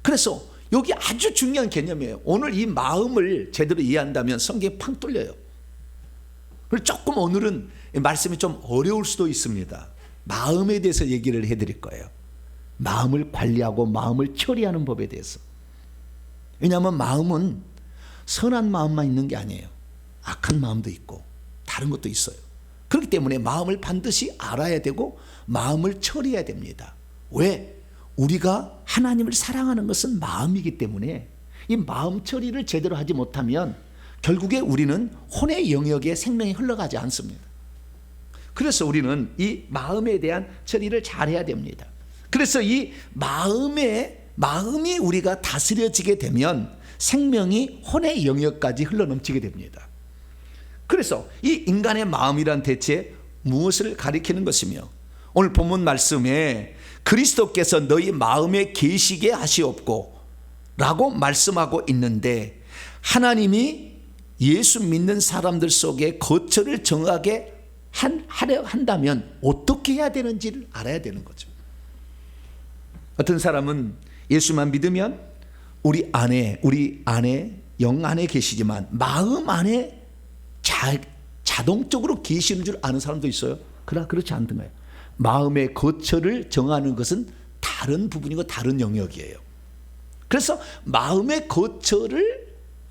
그래서 여기 아주 중요한 개념이에요. 오늘 이 마음을 제대로 이해한다면 성경이 팡 뚫려요. 그리고 조금 오늘은 말씀이 좀 어려울 수도 있습니다. 마음에 대해서 얘기를 해드릴 거예요. 마음을 관리하고 마음을 처리하는 법에 대해서. 왜냐하면 마음은 선한 마음만 있는 게 아니에요. 악한 마음도 있고 다른 것도 있어요. 그렇기 때문에 마음을 반드시 알아야 되고 마음을 처리해야 됩니다. 왜? 우리가 하나님을 사랑하는 것은 마음이기 때문에 이 마음 처리를 제대로 하지 못하면 결국에 우리는 혼의 영역에 생명이 흘러가지 않습니다. 그래서 우리는 이 마음에 대한 처리를 잘해야 됩니다. 그래서 이 마음이 우리가 다스려지게 되면 생명이 혼의 영역까지 흘러넘치게 됩니다. 그래서 이 인간의 마음이란 대체 무엇을 가리키는 것이며, 오늘 본문 말씀에 그리스도께서 너희 마음에 계시게 하시옵고 라고 말씀하고 있는데, 하나님이 예수 믿는 사람들 속에 거처를 정하게 하려 한다면 어떻게 해야 되는지를 알아야 되는 거죠. 어떤 사람은 예수만 믿으면 우리 안에 영 안에 계시지만 마음 안에 자동적으로 계시는 줄 아는 사람도 있어요. 그러나 그렇지 않던 거예요. 마음의 거처를 정하는 것은 다른 부분이고 다른 영역이에요. 그래서 마음의 거처를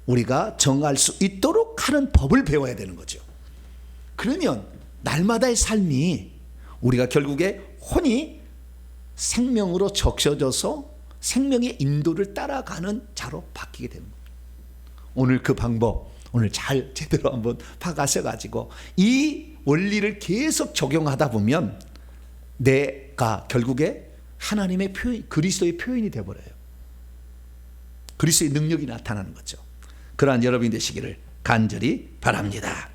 우리가 정할 수 있도록 하는 법을 배워야 되는 거죠. 그러면 날마다의 삶이 우리가 결국에 혼이 생명으로 적셔져서 생명의 인도를 따라가는 자로 바뀌게 되는 거예요. 오늘 그 방법 오늘 잘 제대로 한번 파가셔가지고 이 원리를 계속 적용하다 보면 내가 결국에 하나님의 표현, 그리스도의 표현이 되어버려요. 그리스도의 능력이 나타나는 거죠. 그러한 여러분이 되시기를 간절히 바랍니다.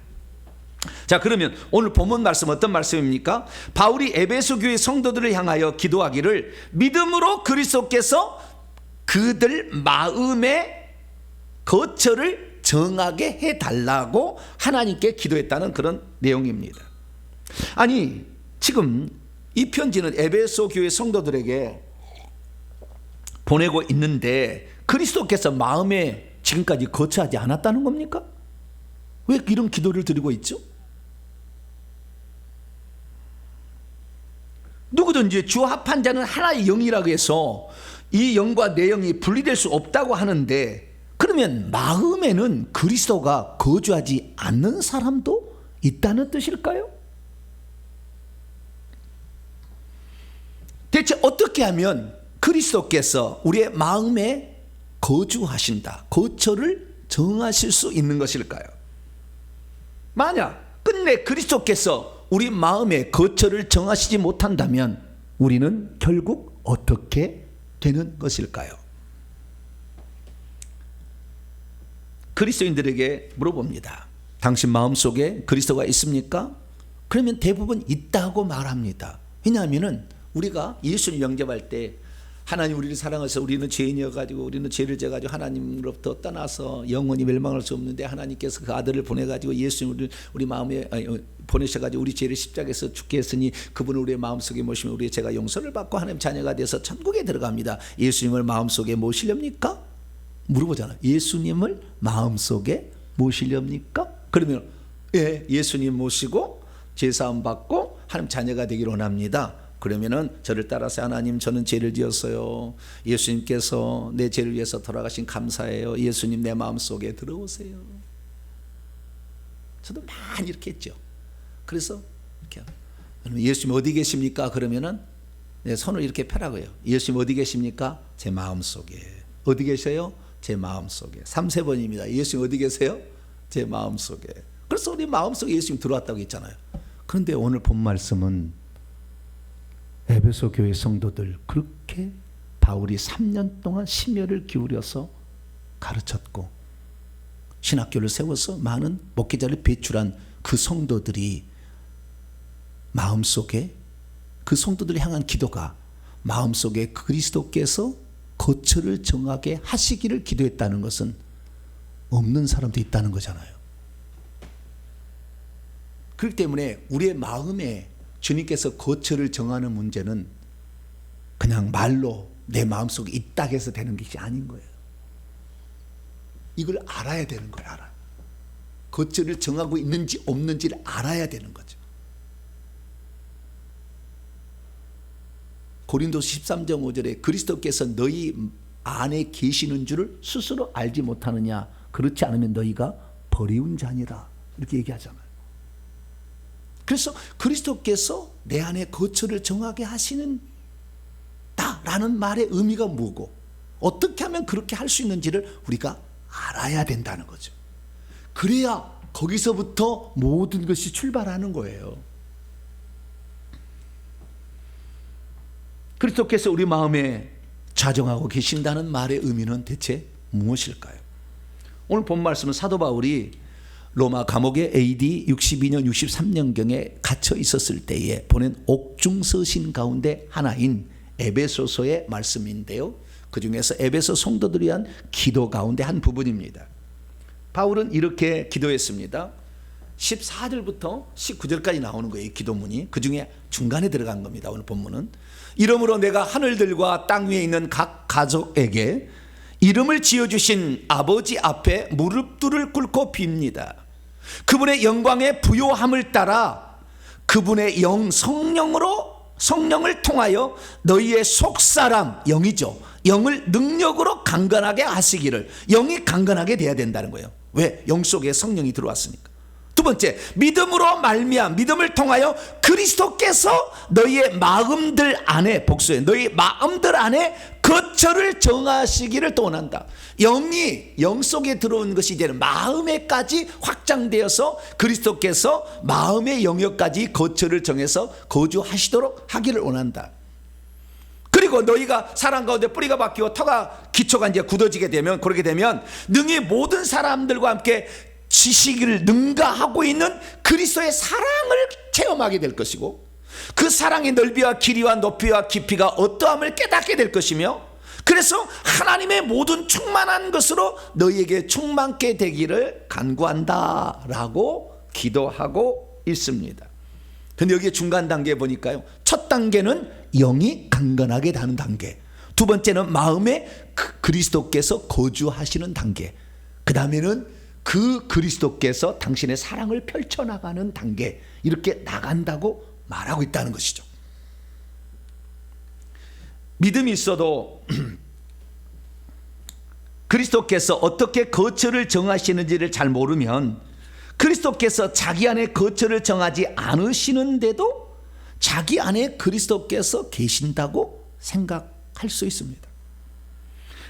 자, 그러면 오늘 본문 말씀 어떤 말씀입니까? 바울이 에베소 교회 성도들을 향하여 기도하기를 믿음으로 그리스도께서 그들 마음의 거처를 정하게 해달라고 하나님께 기도했다는 그런 내용입니다. 아니, 지금 이 편지는 에베소 교회 성도들에게 보내고 있는데 그리스도께서 마음에 지금까지 거처하지 않았다는 겁니까? 왜 이런 기도를 드리고 있죠? 누구든지 주 합한 자는 하나의 영이라고 해서 이 영과 내 영이 분리될 수 없다고 하는데, 그러면 마음에는 그리스도가 거주하지 않는 사람도 있다는 뜻일까요? 대체 어떻게 하면 그리스도께서 우리의 마음에 거주하신다, 거처를 정하실 수 있는 것일까요? 만약 끝내 그리스도께서 우리 마음에 거처를 정하시지 못한다면 우리는 결국 어떻게 되는 것일까요? 그리스도인들에게 물어봅니다. 당신 마음속에 그리스도가 있습니까? 그러면 대부분 있다고 말합니다. 왜냐하면 우리가 예수를 영접할 때 하나님 우리를 사랑해서 우리는 죄인이어가지고 우리는 죄를 져가지고 하나님으로부터 떠나서 영원히 멸망할 수 없는데 하나님께서 그 아들을 보내가지고 예수님을 우리 마음에 보내셔가지고 우리 죄를 십자가에서 죽게 했으니 그분을 우리의 마음속에 모시면 우리의 죄가 용서를 받고 하나님 자녀가 돼서 천국에 들어갑니다. 예수님을 마음속에 모시렵니까? 물어보잖아요. 예수님을 마음속에 모시렵니까? 그러면 예수님 모시고 제사함 받고 하나님 자녀가 되기를 원합니다. 그러면은 저를 따라서 하나님 저는 죄를 지었어요. 예수님께서 내 죄를 위해서 돌아가신 감사해요. 예수님 내 마음속에 들어오세요. 저도 많이 이렇게 했죠. 그래서 이렇게 예수님 어디 계십니까? 그러면은 내 손을 이렇게 펴라고요. 예수님 어디 계십니까? 제 마음속에. 어디 계세요? 제 마음속에. 3-4번입니다. 예수님 어디 계세요? 제 마음속에. 그래서 우리 마음속에 예수님 들어왔다고 했잖아요. 그런데 오늘 본 말씀은 에베소 교회 성도들 그렇게 바울이 3년 동안 심혈을 기울여서 가르쳤고 신학교를 세워서 많은 목회자를 배출한 그 성도들이 마음속에 그 성도들을 향한 기도가 마음속에 그리스도께서 거처를 정하게 하시기를 기도했다는 것은 없는 사람도 있다는 거잖아요. 그렇기 때문에 우리의 마음에 주님께서 거처를 정하는 문제는 그냥 말로 내 마음속에 있다 해서 되는 것이 아닌 거예요. 이걸 알아야 되는 거예요. 거처를 정하고 있는지 없는지를 알아야 되는 거죠. 고린도서 13장 5절에 그리스도께서 너희 안에 계시는 줄을 스스로 알지 못하느냐, 그렇지 않으면 너희가 버리운 자니라, 이렇게 얘기하잖아요. 그래서 그리스도께서 내 안에 거처를 정하게 하시는 다라는 말의 의미가 뭐고 어떻게 하면 그렇게 할 수 있는지를 우리가 알아야 된다는 거죠. 그래야 거기서부터 모든 것이 출발하는 거예요. 그리스도께서 우리 마음에 자정하고 계신다는 말의 의미는 대체 무엇일까요? 오늘 본 말씀은 사도 바울이 로마 감옥에 AD 62년 63년경에 갇혀 있었을 때에 보낸 옥중서신 가운데 하나인 에베소서의 말씀인데요, 그 중에서 에베소 성도들을 위한 기도 가운데 한 부분입니다. 바울은 이렇게 기도했습니다. 14절부터 19절까지 나오는 거예요, 이 기도문이. 그 중에 중간에 들어간 겁니다, 오늘 본문은. 이러므로 내가 하늘들과 땅 위에 있는 각 가족에게 이름을 지어주신 아버지 앞에 무릎들을 꿇고 빕니다. 그분의 영광의 부요함을 따라 그분의 성령을 통하여 너희의 속사람, 영이죠, 영을 능력으로 강건하게 하시기를. 영이 강건하게 돼야 된다는 거예요. 왜? 영 속에 성령이 들어왔으니까. 두 번째, 믿음을 통하여 그리스도께서 너희의 마음들 안에, 복수해, 너희 마음들 안에 거처를 정하시기를 또 원한다. 영이 영 속에 들어오는 것이 이제는 마음에까지 확장되어서 그리스도께서 마음의 영역까지 거처를 정해서 거주하시도록 하기를 원한다. 그리고 너희가 사랑 가운데 뿌리가 박히고 기초가 이제 굳어지게 되면, 그렇게 되면 능히 모든 사람들과 함께 지식을 능가하고 있는 그리스도의 사랑을 체험하게 될 것이고, 그 사랑의 넓이와 길이와 높이와 깊이가 어떠함을 깨닫게 될 것이며, 그래서 하나님의 모든 충만한 것으로 너희에게 충만케 되기를 간구한다 라고 기도하고 있습니다. 근데 여기 중간 단계에 보니까요, 첫 단계는 영이 강건하게 되는 단계, 두 번째는 마음에 그리스도께서 거주하시는 단계, 그 다음에는 그 그리스도께서 당신의 사랑을 펼쳐나가는 단계, 이렇게 나간다고 말하고 있다는 것이죠. 믿음이 있어도 그리스도께서 어떻게 거처를 정하시는지를 잘 모르면, 그리스도께서 자기 안에 거처를 정하지 않으시는데도 자기 안에 그리스도께서 계신다고 생각할 수 있습니다.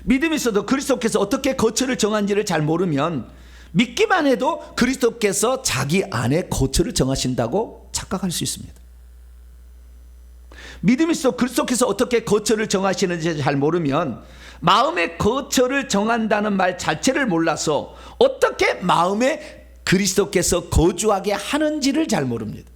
믿음이 있어도 그리스도께서 어떻게 거처를 정한지를 잘 모르면 믿기만 해도 그리스도께서 자기 안에 거처를 정하신다고 착각할 수 있습니다. 믿음이 있어 그리스도께서 어떻게 거처를 정하시는지 잘 모르면 마음의 거처를 정한다는 말 자체를 몰라서 어떻게 마음에 그리스도께서 거주하게 하는지를 잘 모릅니다.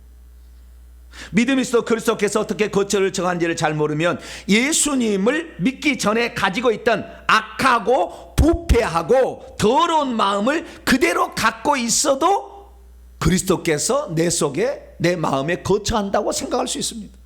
믿음이 있어 그리스도께서 어떻게 거처를 정한지를 잘 모르면 예수님을 믿기 전에 가지고 있던 악하고 부패하고 더러운 마음을 그대로 갖고 있어도 그리스도께서 내 속에, 내 마음에 거처한다고 생각할 수 있습니다.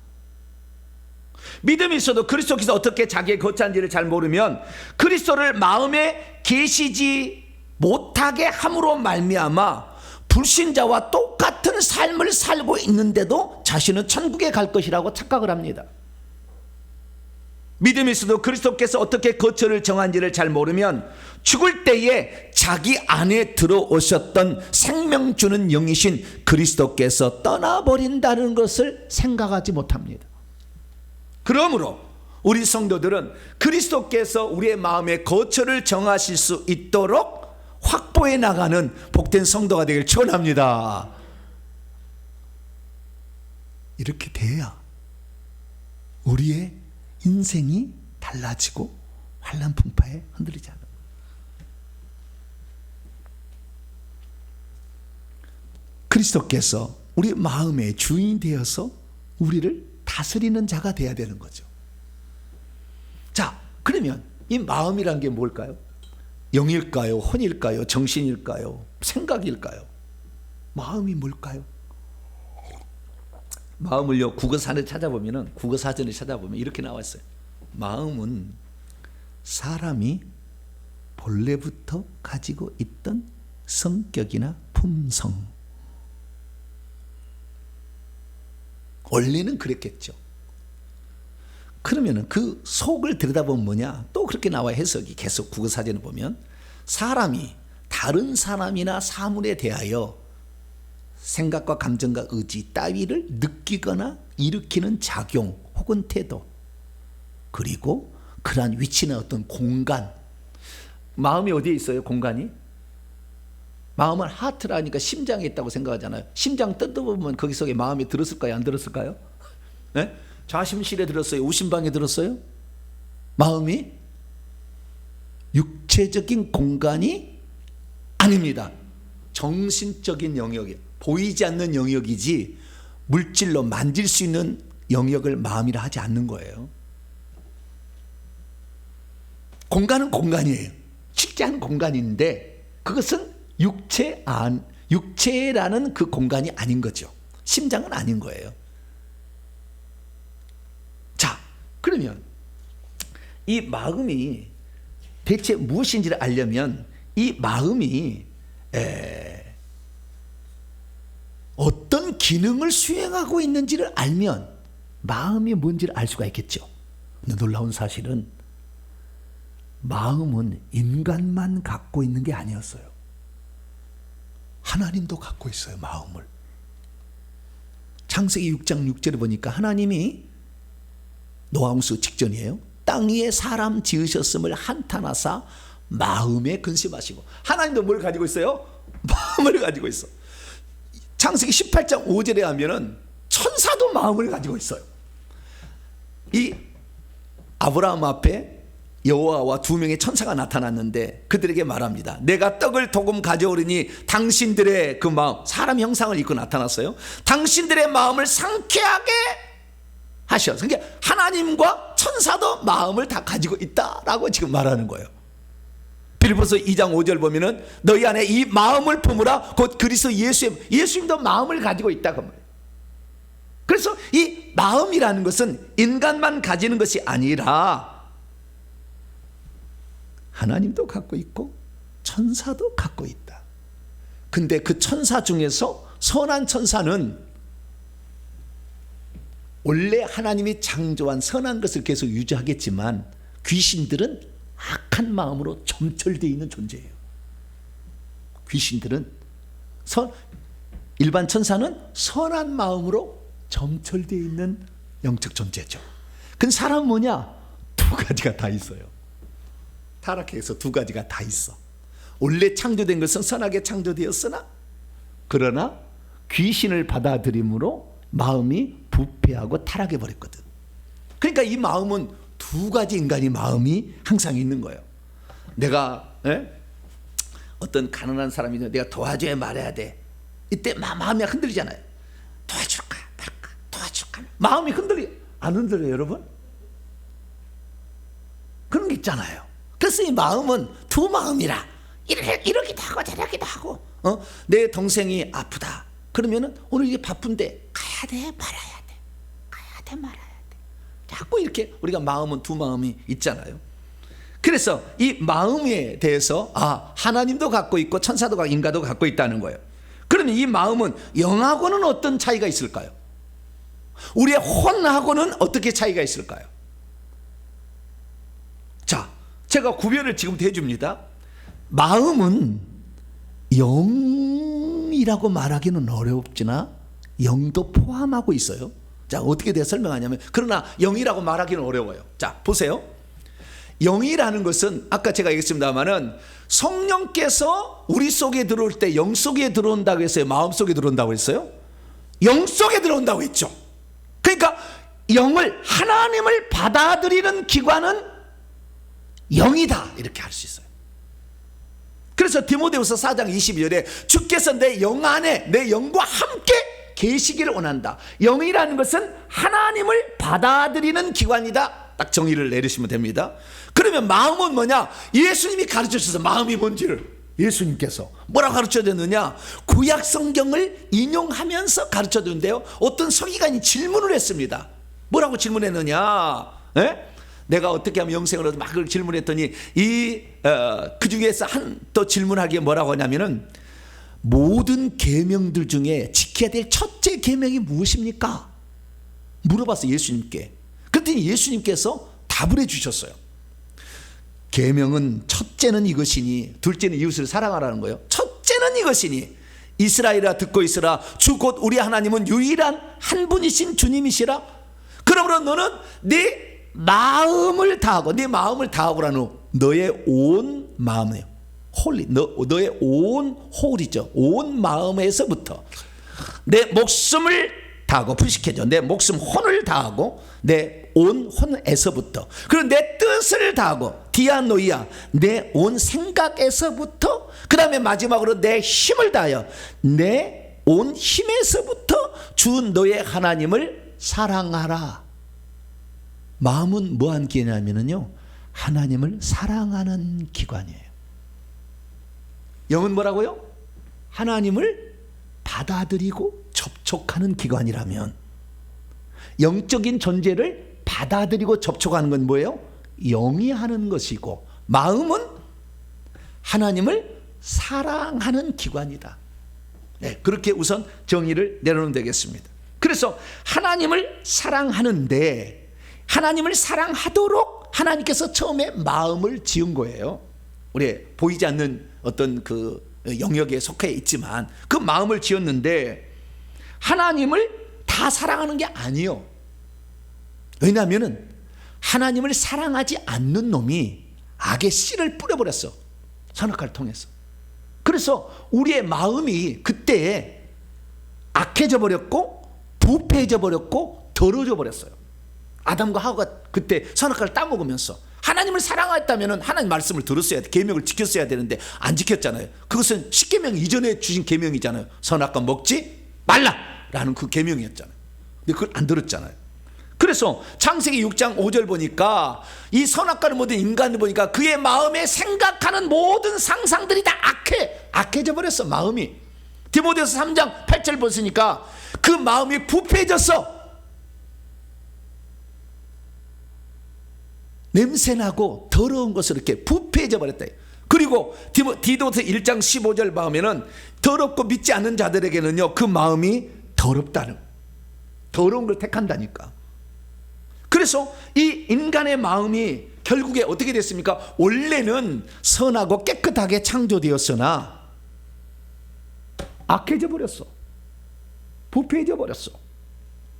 믿음이 있어도 그리스도께서 어떻게 자기의 거처한지를 잘 모르면 그리스도를 마음에 계시지 못하게 함으로 말미암아 불신자와 똑같은 삶을 살고 있는데도 자신은 천국에 갈 것이라고 착각을 합니다. 믿음이 있어도 그리스도께서 어떻게 거처를 정한지를 잘 모르면 죽을 때에 자기 안에 들어오셨던 생명 주는 영이신 그리스도께서 떠나버린다는 것을 생각하지 못합니다. 그러므로 우리 성도들은 그리스도께서 우리의 마음에 거처를 정하실 수 있도록 확보해 나가는 복된 성도가 되길 축원합니다. 이렇게 돼야 우리의 인생이 달라지고 환난 풍파에 흔들리지 않아요. 그리스도께서 우리 마음의 주인이 되어서 우리를 다스리는 자가 돼야 되는 거죠. 자, 그러면 이 마음이란 게 뭘까요? 영일까요? 혼일까요? 정신일까요? 생각일까요? 마음이 뭘까요? 마음을요, 국어사전에 찾아보면 이렇게 나와 있어요. 마음은 사람이 본래부터 가지고 있던 성격이나 품성. 원래는 그랬겠죠. 그러면은 그 속을 들여다보면 뭐냐? 또 그렇게 나와 해석이 계속 국어사전에 보면 사람이 다른 사람이나 사물에 대하여 생각과 감정과 의지 따위를 느끼거나 일으키는 작용 혹은 태도, 그리고 그러한 위치나 어떤 공간. 마음이 어디에 있어요? 공간이? 마음은 하트라니까 심장에 있다고 생각하잖아요. 심장 뜯어보면 거기 속에 마음이 들었을까요? 안 들었을까요? 네? 좌심실에 들었어요? 우심방에 들었어요? 마음이 육체적인 공간이 아닙니다. 정신적인 영역이에요. 보이지 않는 영역이지 물질로 만질 수 있는 영역을 마음이라 하지 않는 거예요. 공간은 공간이에요. 실제한 공간인데 그것은 육체라는 그 공간이 아닌 거죠. 심장은 아닌 거예요. 자, 그러면 이 마음이 대체 무엇인지를 알려면 이 마음이 어떤 기능을 수행하고 있는지를 알면 마음이 뭔지를 알 수가 있겠죠. 근데 놀라운 사실은 마음은 인간만 갖고 있는 게 아니었어요. 하나님도 갖고 있어요, 마음을. 창세기 6장 6절에 보니까 하나님이 노아홍수 직전이에요. 땅 위에 사람 지으셨음을 한탄하사 마음에 근심하시고. 하나님도 뭘 가지고 있어요? 마음을 가지고 있어. 창세기 18장 5절에 하면은 천사도 마음을 가지고 있어요. 이 아브라함 앞에 여호와와 두 명의 천사가 나타났는데 그들에게 말합니다. 내가 떡을 조금 가져오리니 당신들의 그 마음, 사람 형상을 입고 나타났어요. 당신들의 마음을 상쾌하게 하셔. 그러니까 하나님과 천사도 마음을 다 가지고 있다라고 지금 말하는 거예요. 빌립보서 2장 5절 보면은 너희 안에 이 마음을 품으라 곧 그리스도 예수님도 마음을 가지고 있다 그 말이에요. 그래서 이 마음이라는 것은 인간만 가지는 것이 아니라 하나님도 갖고 있고 천사도 갖고 있다. 근데 그 천사 중에서 선한 천사는 원래 하나님이 창조한 선한 것을 계속 유지하겠지만 귀신들은 악한 마음으로 점철되어 있는 존재예요. 귀신들은 일반 천사는 선한 마음으로 점철되어 있는 영적 존재죠. 근데 사람은 뭐냐? 두 가지가 다 있어요. 타락해서 두 가지가 다 있어. 원래 창조된 것은 선하게 창조되었으나 그러나 귀신을 받아들임으로 마음이 부패하고 타락해 버렸거든. 그러니까 이 마음은 두 가지 인간이 마음이 항상 있는 거예요. 내가 어떤 가난한 사람이 내가 도와줘야 말해야 돼. 이때 마음이 흔들리잖아요. 도와줄까 말까 도와줄까. 마음이 안 흔들려요, 여러분? 그런 게 있잖아요. 그래서 이 마음은 두 마음이라 이러기도 하고 저러기도 하고. 내 동생이 아프다. 그러면은 오늘 이게 바쁜데 가야 돼 말아야 돼. 가야 돼 말아야 돼. 자꾸 이렇게 우리가 마음은 두 마음이 있잖아요. 그래서 이 마음에 대해서 하나님도 갖고 있고 천사도 갖고 인간도 갖고 있다는 거예요. 그러면 이 마음은 영하고는 어떤 차이가 있을까요? 우리의 혼하고는 어떻게 차이가 있을까요? 자, 제가 구별을 지금부터 해줍니다. 마음은 영이라고 말하기는 어렵지나 영도 포함하고 있어요. 자, 어떻게 내가 설명하냐면 그러나 영이라고 말하기는 어려워요. 자, 보세요. 영이라는 것은 아까 제가 얘기했습니다마는 성령께서 우리 속에 들어올 때 영 속에 들어온다고 했어요? 마음 속에 들어온다고 했어요? 영 속에 들어온다고 했죠. 그러니까 영을, 하나님을 받아들이는 기관은 영이다 이렇게 할 수 있어요. 그래서 디모데후서 4장 22절에 주께서 내 영 안에 내 영과 함께 계시기를 원한다. 영이라는 것은 하나님을 받아들이는 기관이다. 딱 정의를 내리시면 됩니다. 그러면 마음은 뭐냐? 예수님이 가르쳐 주셔서 마음이 뭔지를 예수님께서 뭐라고 가르쳐 줬느냐? 구약 성경을 인용하면서 가르쳐 줬는데요. 어떤 서기관이 질문을 했습니다. 뭐라고 질문했느냐? 내가 어떻게 하면 영생을 얻어 막 질문했더니 그 중에서 또 질문하기에 뭐라고 하냐면은 모든 계명들 중에 지켜야 될 첫째 계명이 무엇입니까? 물어봤어요, 예수님께. 그랬더니 예수님께서 답을 해주셨어요. 계명은 첫째는 이것이니 둘째는 이웃을 사랑하라는 거예요. 첫째는 이것이니 이스라엘아 듣고 있으라 주 곧 우리 하나님은 유일한 한 분이신 주님이시라. 그러므로 너는 네 마음을 다하고 네 마음을 다하고라는 너의 온 마음이에요. 홀리 너의 온 홀이죠. 온 마음에서부터 내 목숨을 다하고 부식해져. 내 목숨 혼을 다하고 내 온 혼에서부터 그리고 내 뜻을 다하고 디아노이아 내 온 생각에서부터 그 다음에 마지막으로 내 힘을 다하여 내 온 힘에서부터 주 너의 하나님을 사랑하라. 마음은 뭐한 개냐면요 하나님을 사랑하는 기관이에요. 영은 뭐라고요? 하나님을 받아들이고 접촉하는 기관이라면 영적인 존재를 받아들이고 접촉하는 건 뭐예요? 영이 하는 것이고 마음은 하나님을 사랑하는 기관이다. 네, 그렇게 우선 정의를 내려놓으면 되겠습니다. 그래서 하나님을 사랑하는데 하나님을 사랑하도록 하나님께서 처음에 마음을 지은 거예요. 우리 보이지 않는 어떤 그 영역에 속해 있지만 그 마음을 지었는데 하나님을 다 사랑하는 게 아니요. 왜냐하면 하나님을 사랑하지 않는 놈이 악의 씨를 뿌려버렸어. 선악과를 통해서. 그래서 우리의 마음이 그때 악해져 버렸고 부패해져 버렸고 더러워져 버렸어요. 아담과 하와가 그때 선악과를 따먹으면서 하나님을 사랑했다면 하나님 말씀을 들었어야 돼. 계명을 지켰어야 되는데 안 지켰잖아요. 그것은 십계명 이전에 주신 계명이잖아요. 선악과 먹지 말라라는 그 계명이었잖아요. 근데 그걸 안 들었잖아요. 그래서 창세기 6장 5절 보니까 이 선악과를 먹은 인간을 보니까 그의 마음에 생각하는 모든 상상들이 다 악해져 버렸어. 마음이. 디모데후서 3장 8절 보시니까 그 마음이 부패해졌어. 냄새나고 더러운 것으로 이렇게 부패해져 버렸다. 그리고 디도서 1장 15절 보면은 더럽고 믿지 않는 자들에게는요 그 마음이 더럽다는, 더러운 걸 택한다니까. 그래서 이 인간의 마음이 결국에 어떻게 됐습니까? 원래는 선하고 깨끗하게 창조되었으나 악해져 버렸어. 부패해져 버렸어.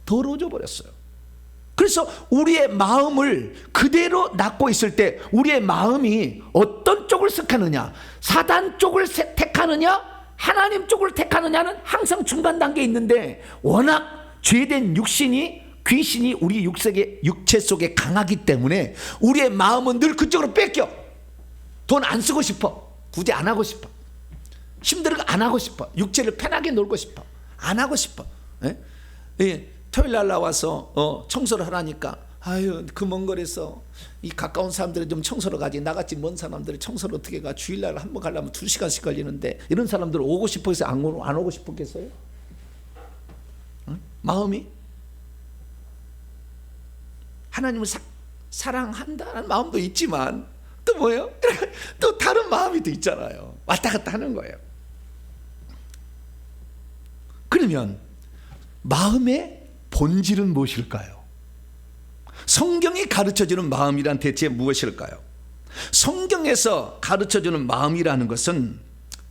더러워져 버렸어요. 그래서 우리의 마음을 그대로 낳고 있을 때 우리의 마음이 어떤 쪽을 택하느냐, 사단 쪽을 택하느냐, 하나님 쪽을 택하느냐는 항상 중간 단계에 있는데 워낙 죄된 육신이, 귀신이 우리 육체 속에 강하기 때문에 우리의 마음은 늘 그쪽으로 뺏겨. 돈 안 쓰고 싶어. 굳이 안 하고 싶어. 힘들고 안 하고 싶어. 육체를 편하게 놀고 싶어. 안 하고 싶어. 예? 토요일 날 나와서 청소를 하라니까 아유 그 먼 거리에서 이 가까운 사람들이 좀 청소를 가지 나같이 먼 사람들이 청소를 어떻게 가. 주일날 한 번 가려면 2시간씩 걸리는데 이런 사람들 오고 싶어서 안 오고 싶었겠어요? 마음이 하나님을 사랑한다는 마음도 있지만 또 뭐예요? 또 다른 마음이 또 있잖아요. 왔다 갔다 하는 거예요. 그러면 마음의 본질은 무엇일까요? 성경이 가르쳐주는 마음이란 대체 무엇일까요? 성경에서 가르쳐주는 마음이라는 것은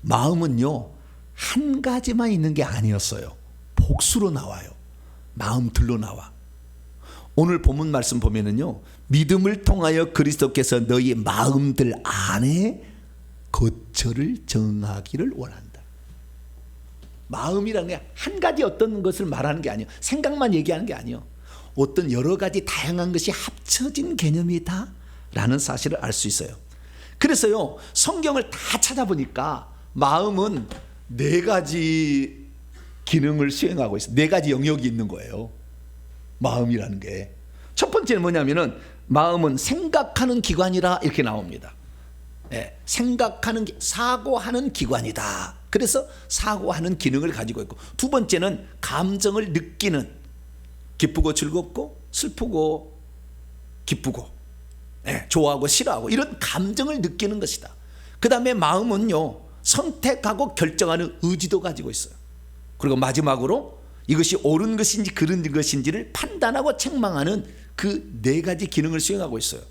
마음은요 한 가지만 있는 게 아니었어요. 복수로 나와요. 마음들로 나와. 오늘 본문 말씀 보면은요 믿음을 통하여 그리스도께서 너희 마음들 안에 거처를 정하기를 원한다. 마음이라는 게 한 가지 어떤 것을 말하는 게 아니에요. 생각만 얘기하는 게 아니에요. 어떤 여러 가지 다양한 것이 합쳐진 개념이다 라는 사실을 알 수 있어요. 그래서요 성경을 다 찾아보니까 마음은 4가지 기능을 수행하고 있어요. 4가지 영역이 있는 거예요. 마음이라는 게. 첫 번째는 뭐냐면은 마음은 생각하는 기관이라 이렇게 나옵니다. 네, 생각하는, 사고하는 기관이다. 그래서 사고하는 기능을 가지고 있고, 두 번째는 감정을 느끼는, 기쁘고 즐겁고 슬프고 기쁘고 좋아하고 싫어하고 이런 감정을 느끼는 것이다. 그 다음에 마음은요 선택하고 결정하는 의지도 가지고 있어요. 그리고 마지막으로 이것이 옳은 것인지 그른 것인지를 판단하고 책망하는 그 4가지 기능을 수행하고 있어요.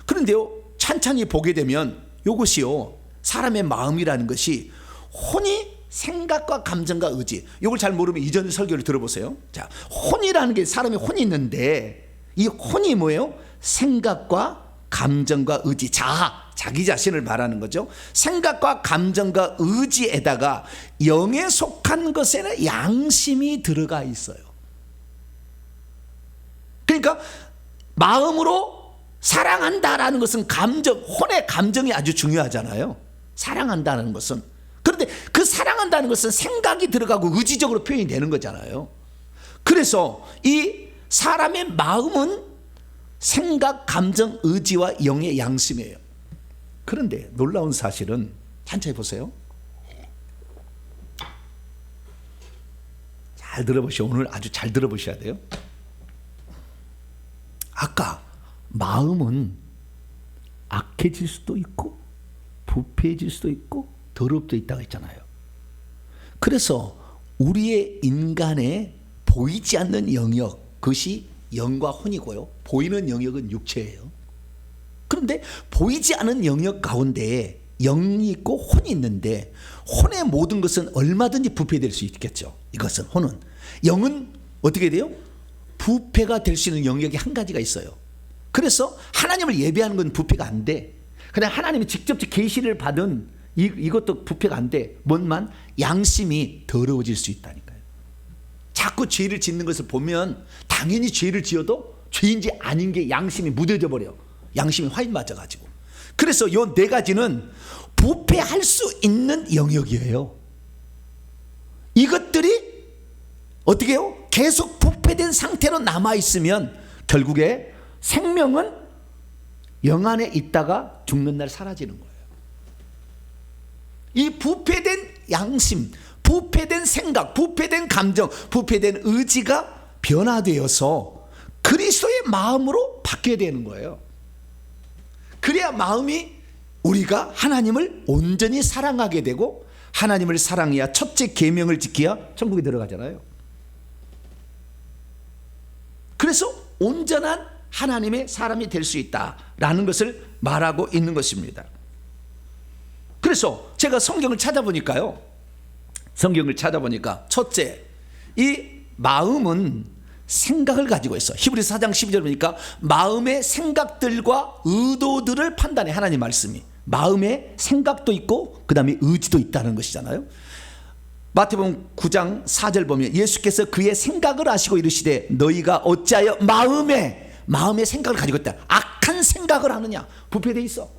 그런데요 찬찬히 보게 되면 이것이요 사람의 마음이라는 것이 혼이 생각과 감정과 의지, 이걸 잘 모르면 이전 설교를 들어보세요. 자, 혼이라는 게 사람의 혼이 있는데 이 혼이 뭐예요? 생각과 감정과 의지, 자기 자신을 말하는 거죠. 생각과 감정과 의지에다가 영에 속한 것에는 양심이 들어가 있어요. 그러니까 마음으로 사랑한다라는 것은 감정, 혼의 감정이 아주 중요하잖아요. 사랑한다는 것은. 그런데 그 사랑한다는 것은 생각이 들어가고 의지적으로 표현이 되는 거잖아요. 그래서 이 사람의 마음은 생각, 감정, 의지와 영의 양심이에요. 그런데 놀라운 사실은 천천히 보세요. 잘 들어보시오. 오늘 아주 잘 들어보셔야 돼요. 아까 마음은 악해질 수도 있고 부패해질 수도 있고 더럽도 있다고 했잖아요. 그래서 우리의 인간의 보이지 않는 영역, 그것이 영과 혼이고요. 보이는 영역은 육체예요. 그런데 보이지 않은 영역 가운데 영이 있고 혼이 있는데, 혼의 모든 것은 얼마든지 부패될 수 있겠죠. 이것은 혼은. 영은 어떻게 돼요? 부패가 될 수 있는 영역이 한 가지가 있어요. 그래서 하나님을 예배하는 건 부패가 안 돼. 그냥 하나님이 직접 계시를 받은 이것도 부패가 안 돼. 뭔만 양심이 더러워질 수 있다니까요. 자꾸 죄를 짓는 것을 보면 당연히 죄를 지어도 죄인지 아닌 게 양심이 무뎌져 버려. 양심이 화인 맞아가지고. 그래서 요 네 가지는 부패할 수 있는 영역이에요. 이것들이 어떻게 해요? 계속 부패된 상태로 남아있으면 결국에 생명은 영 안에 있다가 죽는 날 사라지는 거예요. 이 부패된 양심, 부패된 생각, 부패된 감정, 부패된 의지가 변화되어서 그리스도의 마음으로 바뀌어야 되는 거예요. 그래야 마음이 우리가 하나님을 온전히 사랑하게 되고, 하나님을 사랑해야 첫째 계명을 지켜야 천국에 들어가잖아요. 그래서 온전한 하나님의 사람이 될 수 있다라는 것을 말하고 있는 것입니다. 그래서 제가 성경을 찾아보니까요, 첫째, 이 마음은 생각을 가지고 있어. 히브리서 4장 12절 보니까 마음의 생각들과 의도들을 판단해. 하나님 말씀이 마음의 생각도 있고 그 다음에 의지도 있다는 것이잖아요. 마태복음 9장 4절 보면 예수께서 그의 생각을 아시고 이르시되 너희가 어찌하여 마음의 생각을 가지고 있다. 악한 생각을 하느냐. 부패되어 있어,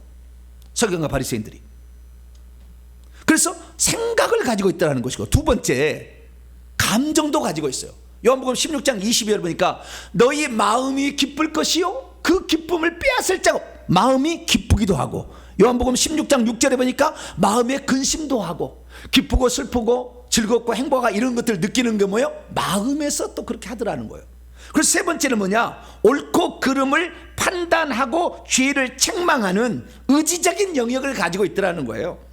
서기관과 바리새인들이. 그래서 생각을 가지고 있다는 것이고, 두 번째, 감정도 가지고 있어요. 요한복음 16장 22절 보니까 너희 마음이 기쁠 것이요 그 기쁨을 빼앗을 자고, 마음이 기쁘기도 하고, 요한복음 16장 6절에 보니까 마음의 근심도 하고, 기쁘고 슬프고 즐겁고 행복하고 이런 것들을 느끼는 게 뭐예요? 마음에서 또 그렇게 하더라는 거예요. 그래서 세 번째는 뭐냐? 옳고 그름을 판단하고 죄를 책망하는 의지적인 영역을 가지고 있더라는 거예요.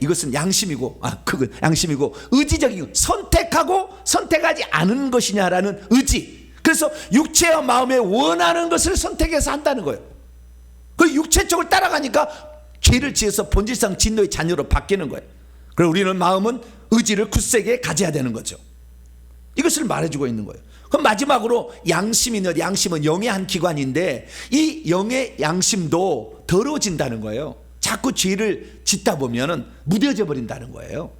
이것은 양심이고, 그건 양심이고, 의지적인, 선택하고 선택하지 않은 것이냐라는 의지. 그래서 육체와 마음에 원하는 것을 선택해서 한다는 거예요. 그 육체 쪽을 따라가니까 죄를 지어서 본질상 진노의 자녀로 바뀌는 거예요. 그럼 우리는 마음은 의지를 굳세게 가져야 되는 거죠. 이것을 말해주고 있는 거예요. 그럼 마지막으로 양심은 영의 한 기관인데, 이 영의 양심도 더러워진다는 거예요. 자꾸 죄를 짓다 보면 무뎌져 버린다는 거예요.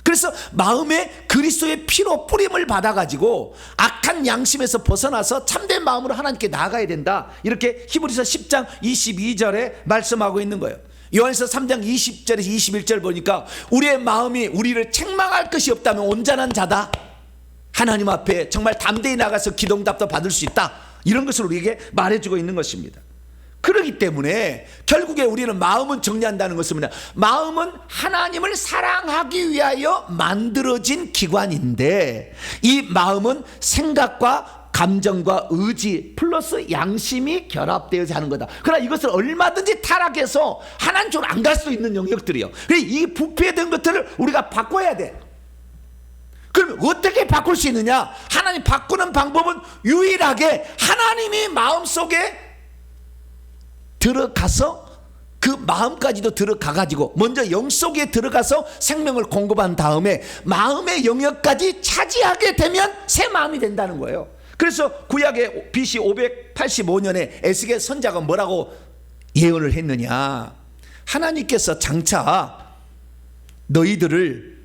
그래서 마음에 그리스도의 피로 뿌림을 받아가지고 악한 양심에서 벗어나서 참된 마음으로 하나님께 나아가야 된다. 이렇게 히브리서 10장 22절에 말씀하고 있는 거예요. 요한서 3장 20절에서 21절 보니까 우리의 마음이 우리를 책망할 것이 없다면 온전한 자다. 하나님 앞에 정말 담대히 나가서 기도응답도 받을 수 있다. 이런 것을 우리에게 말해주고 있는 것입니다. 그렇기 때문에 결국에 우리는 마음은 정리한다는 것은 뭐냐? 마음은 하나님을 사랑하기 위하여 만들어진 기관인데, 이 마음은 생각과 감정과 의지 플러스 양심이 결합되어서 하는 거다. 그러나 이것을 얼마든지 타락해서 하나님 쪽으로 안 갈 수 있는 영역들이요. 이 부패된 것들을 우리가 바꿔야 돼. 그럼 어떻게 바꿀 수 있느냐? 하나님 바꾸는 방법은 유일하게 하나님이 마음속에 들어가서 그 마음까지도 들어가가지고 먼저 영속에 들어가서 생명을 공급한 다음에 마음의 영역까지 차지하게 되면 새 마음이 된다는 거예요. 그래서 구약의 BC 585년에 에스겔 선자가 뭐라고 예언을 했느냐? 하나님께서 장차 너희들을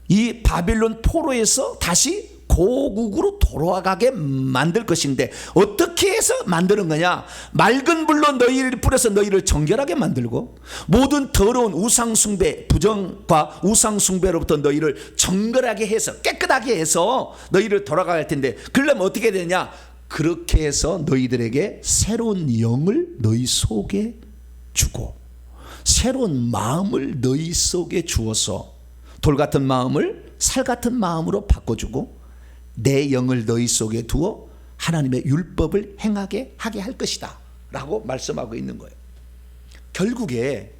이 바빌론 포로에서 다시 고국으로 돌아가게 만들 것인데, 어떻게 해서 만드는 거냐? 맑은 불로 너희를 뿌려서 너희를 정결하게 만들고, 모든 더러운 우상숭배, 부정과 우상숭배로부터 너희를 정결하게 해서 깨끗하게 해서 너희를 돌아가게 할 텐데, 그러려면 어떻게 되냐? 그렇게 해서 너희들에게 새로운 영을 너희 속에 주고 새로운 마음을 너희 속에 주어서 돌 같은 마음을 살 같은 마음으로 바꿔주고 내 영을 너희 속에 두어 하나님의 율법을 행하게 하게 할 것이다 라고 말씀하고 있는 거예요. 결국에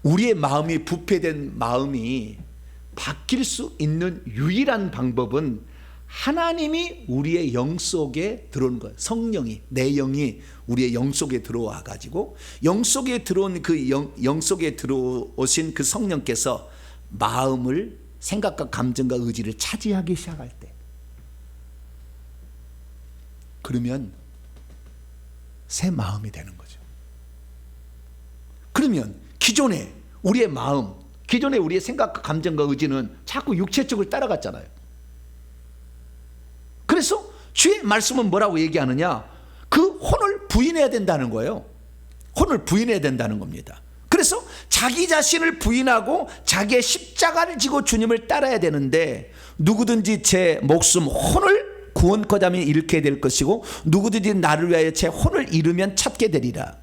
우리의 마음이 부패된 마음이 바뀔 수 있는 유일한 방법은 하나님이 우리의 영 속에 들어오는 거예요. 성령이, 내 영이 우리의 영 속에 들어와 가지고 영 속에 들어온 그 영 속에 들어오신 그 성령께서 마음을, 생각과 감정과 의지를 차지하기 시작할 때, 그러면 새 마음이 되는 거죠. 그러면 기존에 우리의 마음, 기존에 우리의 생각과 감정과 의지는 자꾸 육체 쪽을 따라갔잖아요. 그래서 주의 말씀은 뭐라고 얘기하느냐? 그 혼을 부인해야 된다는 거예요. 혼을 부인해야 된다는 겁니다. 그래서 자기 자신을 부인하고 자기의 십자가를 지고 주님을 따라야 되는데, 누구든지 제 목숨 혼을 구원코자 하면 잃게 될 것이고 누구든지 나를 위하여 제 혼을 잃으면 찾게 되리라.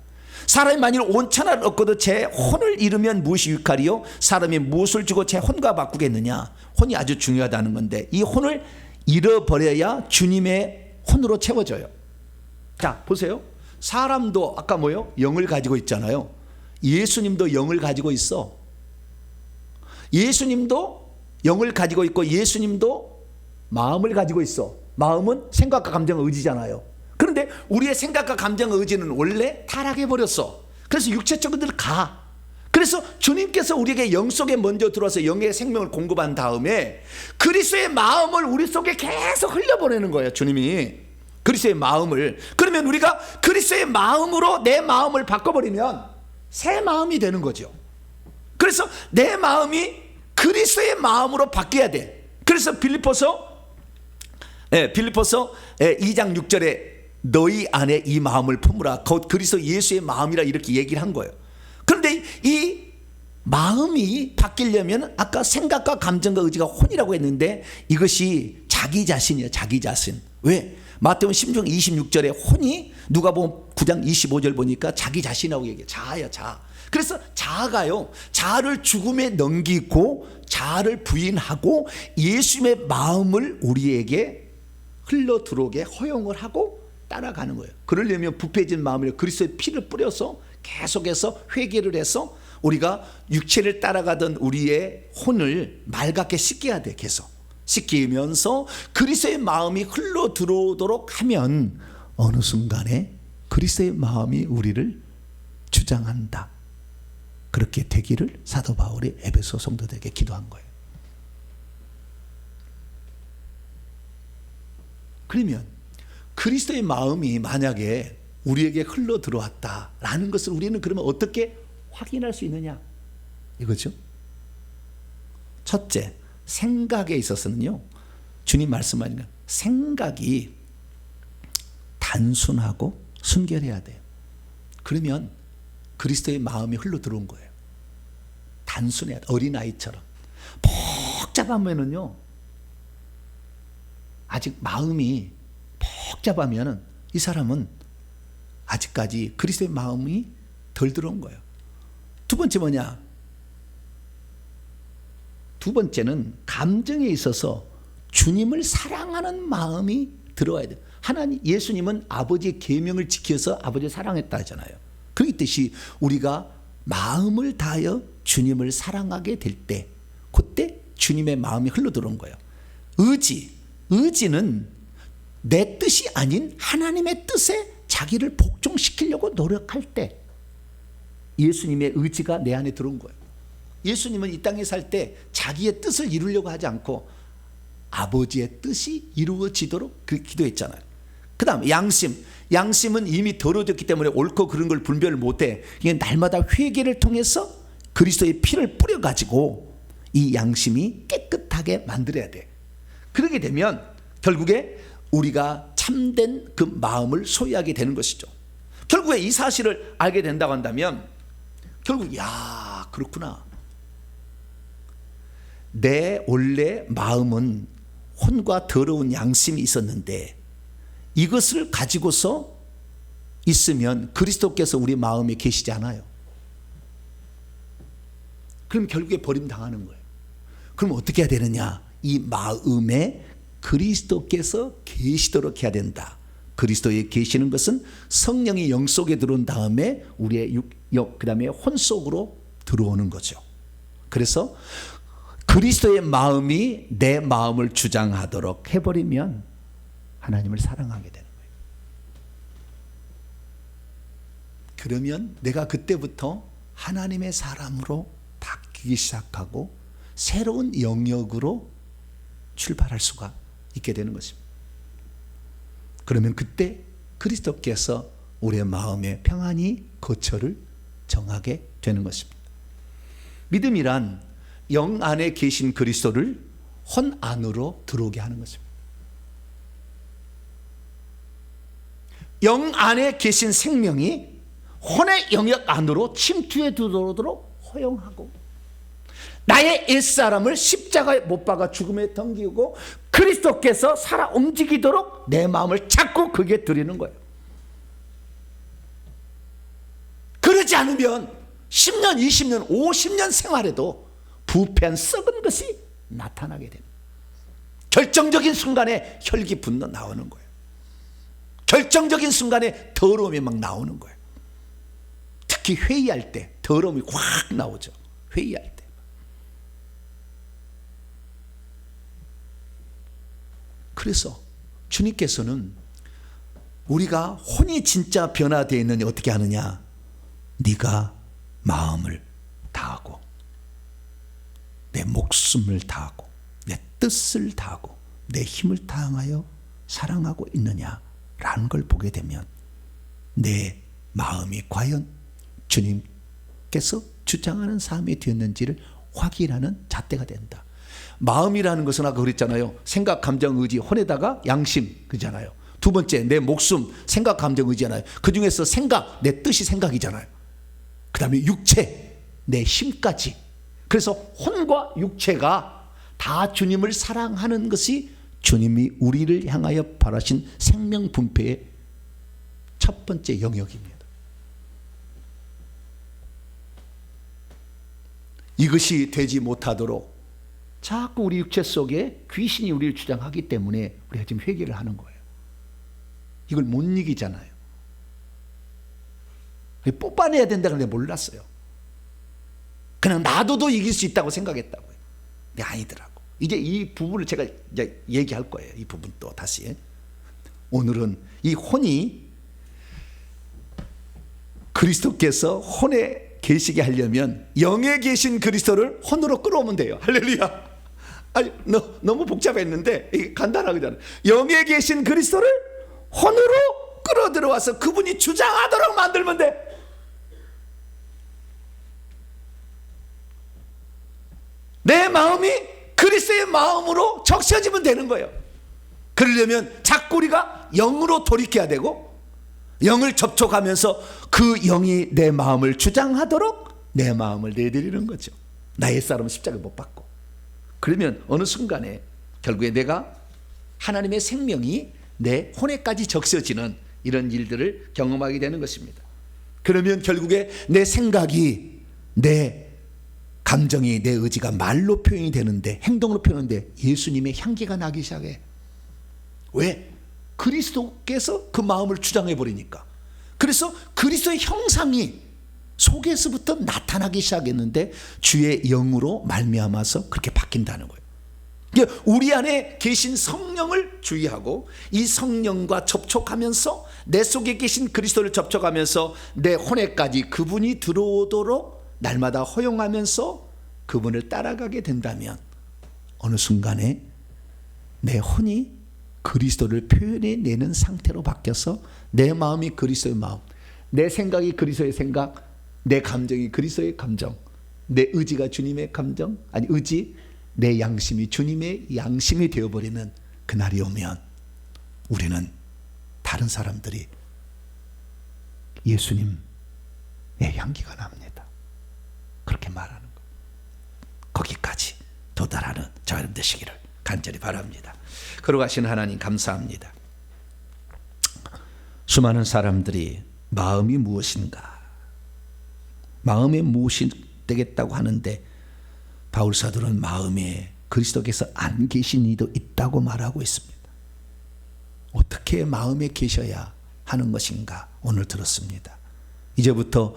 사람이 만일 온 천하를 얻고도 제 혼을 잃으면 무엇이 유익하리요? 사람이 무엇을 주고 제 혼과 바꾸겠느냐? 혼이 아주 중요하다는 건데 이 혼을 잃어버려야 주님의 혼으로 채워져요. 자, 보세요. 사람도 아까 뭐요? 영을 가지고 있잖아요. 예수님도 영을 가지고 있어. 예수님도 영을 가지고 있고 예수님도 마음을 가지고 있어. 마음은 생각과 감정, 의지잖아요. 그런데 우리의 생각과 감정, 의지는 원래 타락해버렸어. 그래서 육체적으로 가. 그래서 주님께서 우리에게 영 속에 먼저 들어와서 영의 생명을 공급한 다음에 그리스도의 마음을 우리 속에 계속 흘려보내는 거예요. 주님이 그리스도의 마음을. 그러면 우리가 그리스도의 마음으로 내 마음을 바꿔버리면 새 마음이 되는 거죠. 그래서 내 마음이 그리스도의 마음으로 바뀌어야 돼. 그래서 빌립보서 2장 6절에 너희 안에 이 마음을 품으라. 곧 그리스도 예수의 마음이라 이렇게 얘기를 한 거예요. 그런데 이 마음이 바뀌려면 아까 생각과 감정과 의지가 혼이라고 했는데 이것이 자기 자신이에요. 자기 자신. 왜? 마태복음 16장 26절에 혼이 누가복음 9장 25절 보니까 자기 자신이라고 얘기해요. 자아야, 자아. 그래서 자아가요, 자아를 죽음에 넘기고 자아를 부인하고 예수님의 마음을 우리에게 흘러 들어오게 허용을 하고 따라가는 거예요. 그러려면 부패진 마음을 그리스도의 피를 뿌려서 계속해서 회개를 해서 우리가 육체를 따라가던 우리의 혼을 맑게 씻겨야 돼. 계속 씻기면서 그리스도의 마음이 흘러 들어오도록 하면 어느 순간에 그리스도의 마음이 우리를 주장한다. 그렇게 되기를 사도 바울이 에베소 성도들에게 기도한 거예요. 그러면 그리스도의 마음이 만약에 우리에게 흘러 들어왔다라는 것을 우리는 그러면 어떻게 확인할 수 있느냐? 이거죠. 첫째, 생각에 있어서는요, 주님 말씀하니까 생각이 단순하고 순결해야 돼요. 그러면 그리스도의 마음이 흘러 들어온 거예요. 단순해야 돼. 어린아이처럼. 복잡하면은요, 아직 마음이 복잡하면은 이 사람은 아직까지 그리스도의 마음이 덜 들어온 거예요. 두 번째 뭐냐? 두 번째는 감정에 있어서 주님을 사랑하는 마음이 들어와야 돼요. 하나님, 예수님은 아버지의 계명을 지켜서 아버지를 사랑했다 하잖아요. 그 뜻이 우리가 마음을 다하여 주님을 사랑하게 될 때, 그때 주님의 마음이 흘러 들어온 거예요. 의지는 내 뜻이 아닌 하나님의 뜻에 자기를 복종시키려고 노력할 때 예수님의 의지가 내 안에 들어온 거예요. 예수님은 이 땅에 살 때 자기의 뜻을 이루려고 하지 않고 아버지의 뜻이 이루어지도록 그 기도했잖아요. 그 다음 양심은 이미 더러워졌기 때문에 옳고 그른 걸 분별을 못해. 이게 날마다 회개를 통해서 그리스도의 피를 뿌려가지고 이 양심이 깨끗하게 만들어야 돼. 그러게 되면 결국에 우리가 참된 그 마음을 소유하게 되는 것이죠. 결국에 이 사실을 알게 된다고 한다면 결국 그렇구나. 내 원래 마음은 혼과 더러운 양심이 있었는데 이것을 가지고서 있으면 그리스도께서 우리 마음에 계시지 않아요. 그럼 결국에 버림당하는 거예요. 그럼 어떻게 해야 되느냐? 이 마음에 그리스도께서 계시도록 해야 된다. 그리스도에 계시는 것은 성령이 영 속에 들어온 다음에 우리의 그 다음에 혼 속으로 들어오는 거죠. 그래서 그리스도의 마음이 내 마음을 주장하도록 해버리면 하나님을 사랑하게 되는 거예요. 그러면 내가 그때부터 하나님의 사람으로 바뀌기 시작하고 새로운 영역으로 출발할 수가 있게 되는 것입니다. 그러면 그때 그리스도께서 우리의 마음에 평안히 거처를 정하게 되는 것입니다. 믿음이란 영 안에 계신 그리스도를 혼 안으로 들어오게 하는 것입니다. 영 안에 계신 생명이 혼의 영역 안으로 침투해 들어오도록 허용하고 나의 옛사람을 십자가에 못 박아 죽음에 던지고 그리스도께서 살아 움직이도록 내 마음을 자꾸 그게 드리는 거예요. 그러지 않으면 10년, 20년, 50년 생활에도 부패한 썩은 것이 나타나게 됩니다. 결정적인 순간에 혈기 분노 나오는 거예요. 결정적인 순간에 더러움이 막 나오는 거예요. 특히 회의할 때 더러움이 확 나오죠. 회의할 때. 그래서 주님께서는 우리가 혼이 진짜 변화되어 있느니 어떻게 하느냐? 네가 마음을 다하고 내 목숨을 다하고 내 뜻을 다하고 내 힘을 다하여 사랑하고 있느냐라는 걸 보게 되면 내 마음이 과연 주님께서 주장하는 삶이 되었는지를 확인하는 잣대가 된다. 마음이라는 것은 아까 그랬잖아요. 생각, 감정, 의지, 혼에다가 양심 그잖아요. 두 번째 내 목숨, 생각, 감정, 의지잖아요. 그 중에서 생각, 내 뜻이 생각이잖아요. 그 다음에 육체, 내 힘까지. 그래서 혼과 육체가 다 주님을 사랑하는 것이 주님이 우리를 향하여 바라신 생명 분배의 첫 번째 영역입니다. 이것이 되지 못하도록 자꾸 우리 육체 속에 귀신이 우리를 주장하기 때문에 우리가 지금 회개를 하는 거예요. 이걸 못 이기잖아요. 뽑아내야 된다는 걸 몰랐어요. 그냥 놔둬도 이길 수 있다고 생각했다고요. 근데 아니더라고. 이제 이 부분을 제가 이제 얘기할 거예요. 이 부분 또 다시. 오늘은 이 혼이 그리스도께서 혼에 계시게 하려면 영에 계신 그리스도를 혼으로 끌어오면 돼요. 할렐루야. 아니, 너무 복잡했는데 이게 간단하잖아요. 영에 계신 그리스도를 혼으로 끌어들어와서 그분이 주장하도록 만들면 돼. 내 마음이 그리스도의 마음으로 적셔지면 되는 거예요. 그러려면 자꾸 우리가 영으로 돌이켜야 되고 영을 접촉하면서 그 영이 내 마음을 주장하도록 내 마음을 내드리는 거죠. 나의 사람은 십자가에 못 박고. 그러면 어느 순간에 결국에 내가 하나님의 생명이 내 혼에까지 적셔지는 이런 일들을 경험하게 되는 것입니다. 그러면 결국에 내 생각이, 내 감정이, 내 의지가 말로 표현이 되는데, 행동으로 표현하는데 예수님의 향기가 나기 시작해. 왜? 그리스도께서 그 마음을 주장해 버리니까. 그래서 그리스도의 형상이 속에서부터 나타나기 시작했는데 주의 영으로 말미암아서 그렇게 바뀐다는 거예요. 그러니까 우리 안에 계신 성령을 주의하고 이 성령과 접촉하면서 내 속에 계신 그리스도를 접촉하면서 내 혼에까지 그분이 들어오도록 날마다 허용하면서 그분을 따라가게 된다면 어느 순간에 내 혼이 그리스도를 표현해내는 상태로 바뀌어서 내 마음이 그리스도의 마음, 내 생각이 그리스도의 생각, 내 감정이 그리스도의 감정, 내 의지가 주님의 감정, 아니 의지, 내 양심이 주님의 양심이 되어버리는 그날이 오면 우리는 다른 사람들이 예수님의 향기가 납니다. 그렇게 말하는 거. 거기까지 도달하는 저 여러분 되시기를 간절히 바랍니다. 걸어가시는 하나님 감사합니다. 수많은 사람들이 마음이 무엇인가, 마음에 무엇이 되겠다고 하는데 바울 사도는 마음에 그리스도께서 안 계신 이도 있다고 말하고 있습니다. 어떻게 마음에 계셔야 하는 것인가 오늘 들었습니다. 이제부터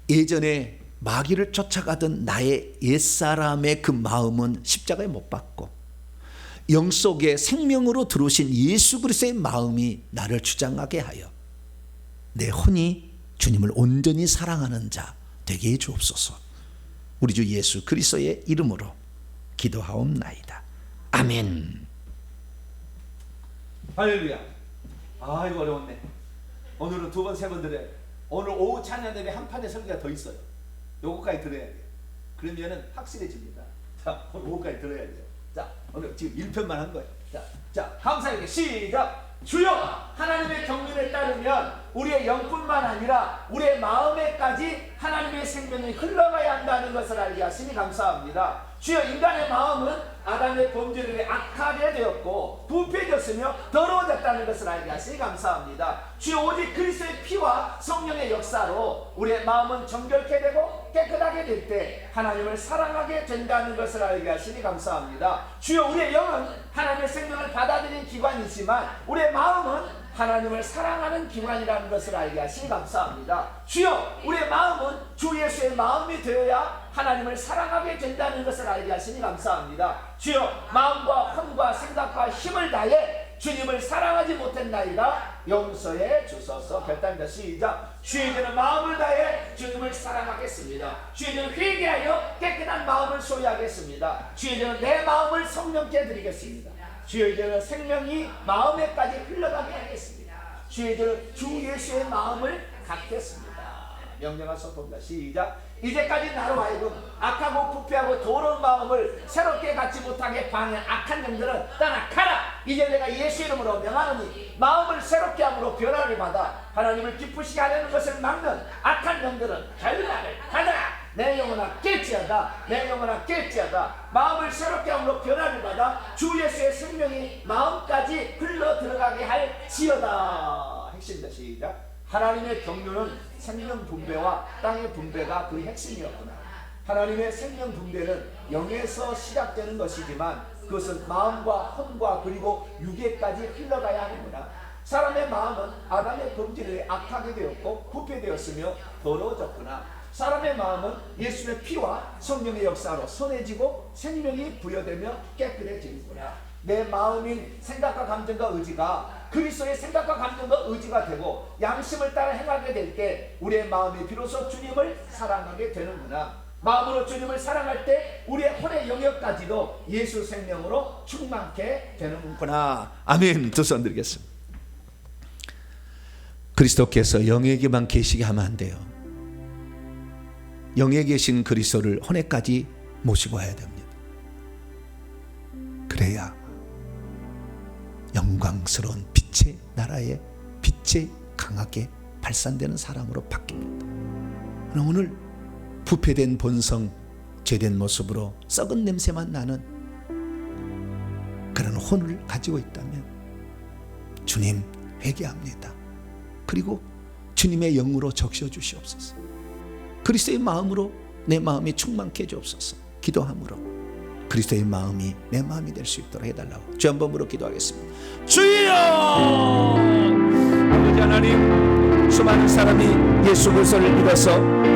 예전에 마귀를 쫓아가던 나의 옛사람의 그 마음은 십자가에 못 박고 영 속에 생명으로 들어오신 예수 그리스도의 마음이 나를 주장하게 하여 내 혼이 주님을 온전히 사랑하는 자 되게 해 주옵소서. 우리 주 예수 그리스도의 이름으로 기도하옵나이다. 아멘. 할렐루야. 아, 이거 어려웠네. 오늘은 두 번, 세 번 드려야 돼. 오늘 오후 찬양 예배 한 판의 설교가 더 있어요. 요거까지 들어야 돼요. 그러면은 확실해집니다. 자, 오늘 오후까지 들어야 돼요. 자, 오늘 지금 1편만 한 거예요. 자, 감사하게 시작. 주여, 하나님의 경륜에 따르면 우리의 영뿐만 아니라 우리의 마음에까지 하나님의 생명이 흘러가야 한다는 것을 알게 하시니 감사합니다. 주여, 인간의 마음은 아담의 범죄로 인해 악하게 되었고 부패되었으며 더러워졌다는 것을 알게 하시니 감사합니다. 주여, 오직 그리스도의 피와 성령의 역사로 우리의 마음은 정결케 되고 깨끗하게 될 때 하나님을 사랑하게 된다는 것을 알게 하시니 감사합니다. 주여, 우리의 영은 하나님의 생명을 받아들인 기관이지만 우리의 마음은 하나님을 사랑하는 기관이라는 것을 알게 하시니 감사합니다. 주여, 우리의 마음은 주 예수의 마음이 되어야 하나님을 사랑하게 된다는 것을 알게 하시니 감사합니다. 주여, 마음과 혼과 생각과 힘을 다해 주님을 사랑하지 못했나이다 용서해 주소서. 결단입니다. 시작. 주의 이제는 마음을 다해 주님을 사랑하겠습니다. 주의 이제는 회개하여 깨끗한 마음을 소유하겠습니다. 주의 이제는 내 마음을 성령께 드리겠습니다. 주여, 이제는 생명이 마음에까지 흘러가게 하겠습니다. 주여, 이제는 주 예수의 마음을 갖겠습니다. 명령하셔 봅니다. 시작. 이제까지 나로 하여금 악하고 부패하고 더러운 마음을 새롭게 갖지 못하게 방해한 악한 영들은 떠나가라. 이제 내가 예수 이름으로 명하노니 마음을 새롭게 함으로 변화를 받아 하나님을 기쁘시게 하려는 것을 막는 악한 영들은 결과를 받아라. 내 영혼아 깰지어다. 내 영혼아 깰지어다. 마음을 새롭게 함으로 변화를 받아 주 예수의 생명이 마음까지 흘러 들어가게 할지어다. 핵심입니다. 시작. 하나님의 경륜은 생명 분배와 땅의 분배가 그 핵심이었구나. 하나님의 생명 분배는 영에서 시작되는 것이지만 그것은 마음과 혼과 그리고 육에까지 흘러가야 하는구나. 사람의 마음은 아담의 범죄에 악하게 되었고 부패되었으며 더러워졌구나. 사람의 마음은 예수의 피와 성령의 역사로 선해지고 생명이 부여되며 깨끗해지는구나. 내 마음인 생각과 감정과 의지가 그리스도의 생각과 감정과 의지가 되고 양심을 따라 행하게 될 때 우리의 마음이 비로소 주님을 사랑하게 되는구나. 마음으로 주님을 사랑할 때 우리의 혼의 영역까지도 예수 생명으로 충만케 되는구나. 아멘. 두 손 드리겠습니다. 그리스도께서 영에게만 계시게 하면 안 돼요. 영에 계신 그리스도를 혼에까지 모시고 와야 됩니다. 그래야 영광스러운 빛의 나라의 빛이 강하게 발산되는 사람으로 바뀝니다. 오늘 부패된 본성, 죄된 모습으로 썩은 냄새만 나는 그런 혼을 가지고 있다면 주님 회개합니다. 그리고 주님의 영으로 적셔 주시옵소서. 그리스도의 마음으로 내 마음이 충만케 해주옵소서. 기도함으로 그리스도의 마음이 내 마음이 될 수 있도록 해달라고 주 한 번으로 기도하겠습니다. 주여! 아버지 하나님, 수많은 사람이 예수 그리스도를 믿어서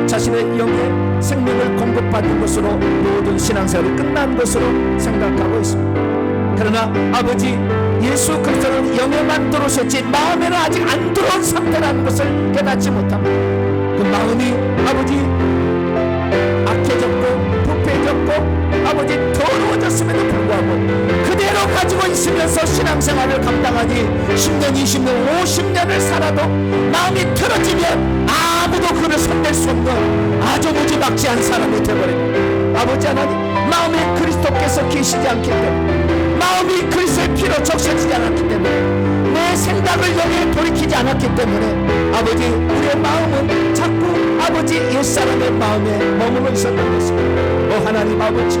자신의 영의 생명을 공급받은 것으로 모든 신앙생활이 끝난 것으로 생각하고 있습니다. 그러나 아버지, 예수 그리스도는 영에만 들어오셨지 마음에는 아직 안 들어온 상태라는 것을 깨닫지 못합니다. 그 마음이 아버지 악해졌고 부패해졌고 아버지 더러워졌음에도 불구하고 그대로 가지고 있으면서 신앙생활을 감당하니 10년, 20년, 50년을 살아도 마음이 틀어지면 아무도 그를 손댈 수 없는 아주 무지막지한 사람이 되어버립니다. 아버지 하나님, 마음에 그리스도께서 계시지 않기 때문에, 마음이 그리스도의 피로 적셔지지 않았기 때문에, 내 생각을 영에 돌이키지 않았기 때문에 아버지, 우리의 마음은 자꾸 아버지 옛사람의 마음에 머물러 있었던 것입니다. 하나님 아버지,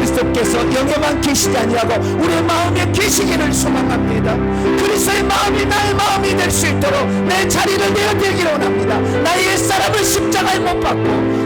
그리스도께서 영에만 계시지 아니하고 우리의 마음에 계시기를 소망합니다. 그리스도의 마음이 나의 마음이 될 수 있도록 내 자리를 내어드리기를 원합니다. 나의 옛사람을 십자가에 못 박고,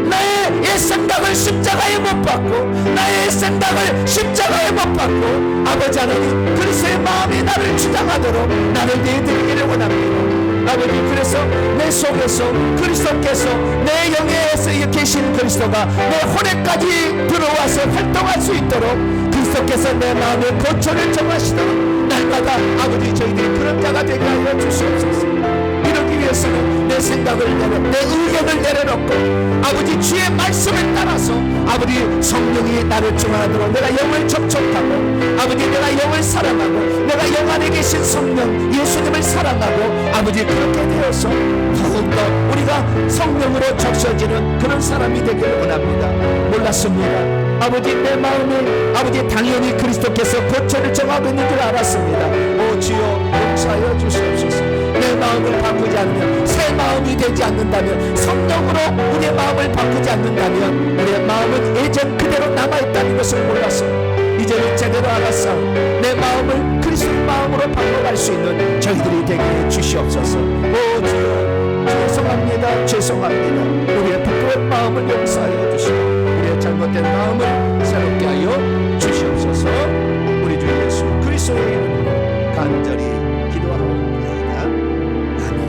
나의 옛생각을 십자가에 못 박고, 나의 옛생각을 십자가에 못 박고, 아버지 하나님 그리스도의 마음이 나를 주장하도록 나를 내어드리기를 원합니다. 아버지, 그래서 내 속에서 그리스도께서 내 영에 계신 그리스도가 내 혼에까지 들어와서 활동할 수 있도록 그리스도께서 내 마음의 거처를 정하시도록 날마다 아버지 저희들이 그런 자가 되게 하여 주시옵소서. 이러기 위해서는 내 생각을 내 의견을 내려놓고 아버지 주의 말씀을 따라서 아버지 성령이 나를 중화하도록 내가 영을 접촉하고 아버지 내가 영을 사랑하고 내가 영 안에 계신 성령 예수님을 사랑하고 아버지 그렇게 되어서 더욱더 우리가 성령으로 적셔지는 그런 사람이 되기를 원합니다. 몰랐습니다. 아버지 내 마음에 아버지 당연히 그리스도께서 거처를 정하고 있는 줄 알았습니다. 오 주여 용서하여 주시옵소서. 내 마음을 바꾸지 않으면 새 마음이 되지 않는다면 성령으로 우리의 마음을 바꾸지 않는다면 우리의 마음은 예전 그대로 남아있다는 것을 몰랐어요. 이제는 제대로 알았어. 내 마음을 그리스도의 마음으로 바꿔갈 수 있는 저희들이 되게 해주시옵소서. 오 주여 죄송합니다. 죄송합니다. 우리의 부끄러운 마음을 용서하여 주시고 우리의 잘못된 마음을 새롭게 하여 주시옵소서. 우리 주 예수 그리스도의 이름으로 간절히 기도하옵나이다. 아멘.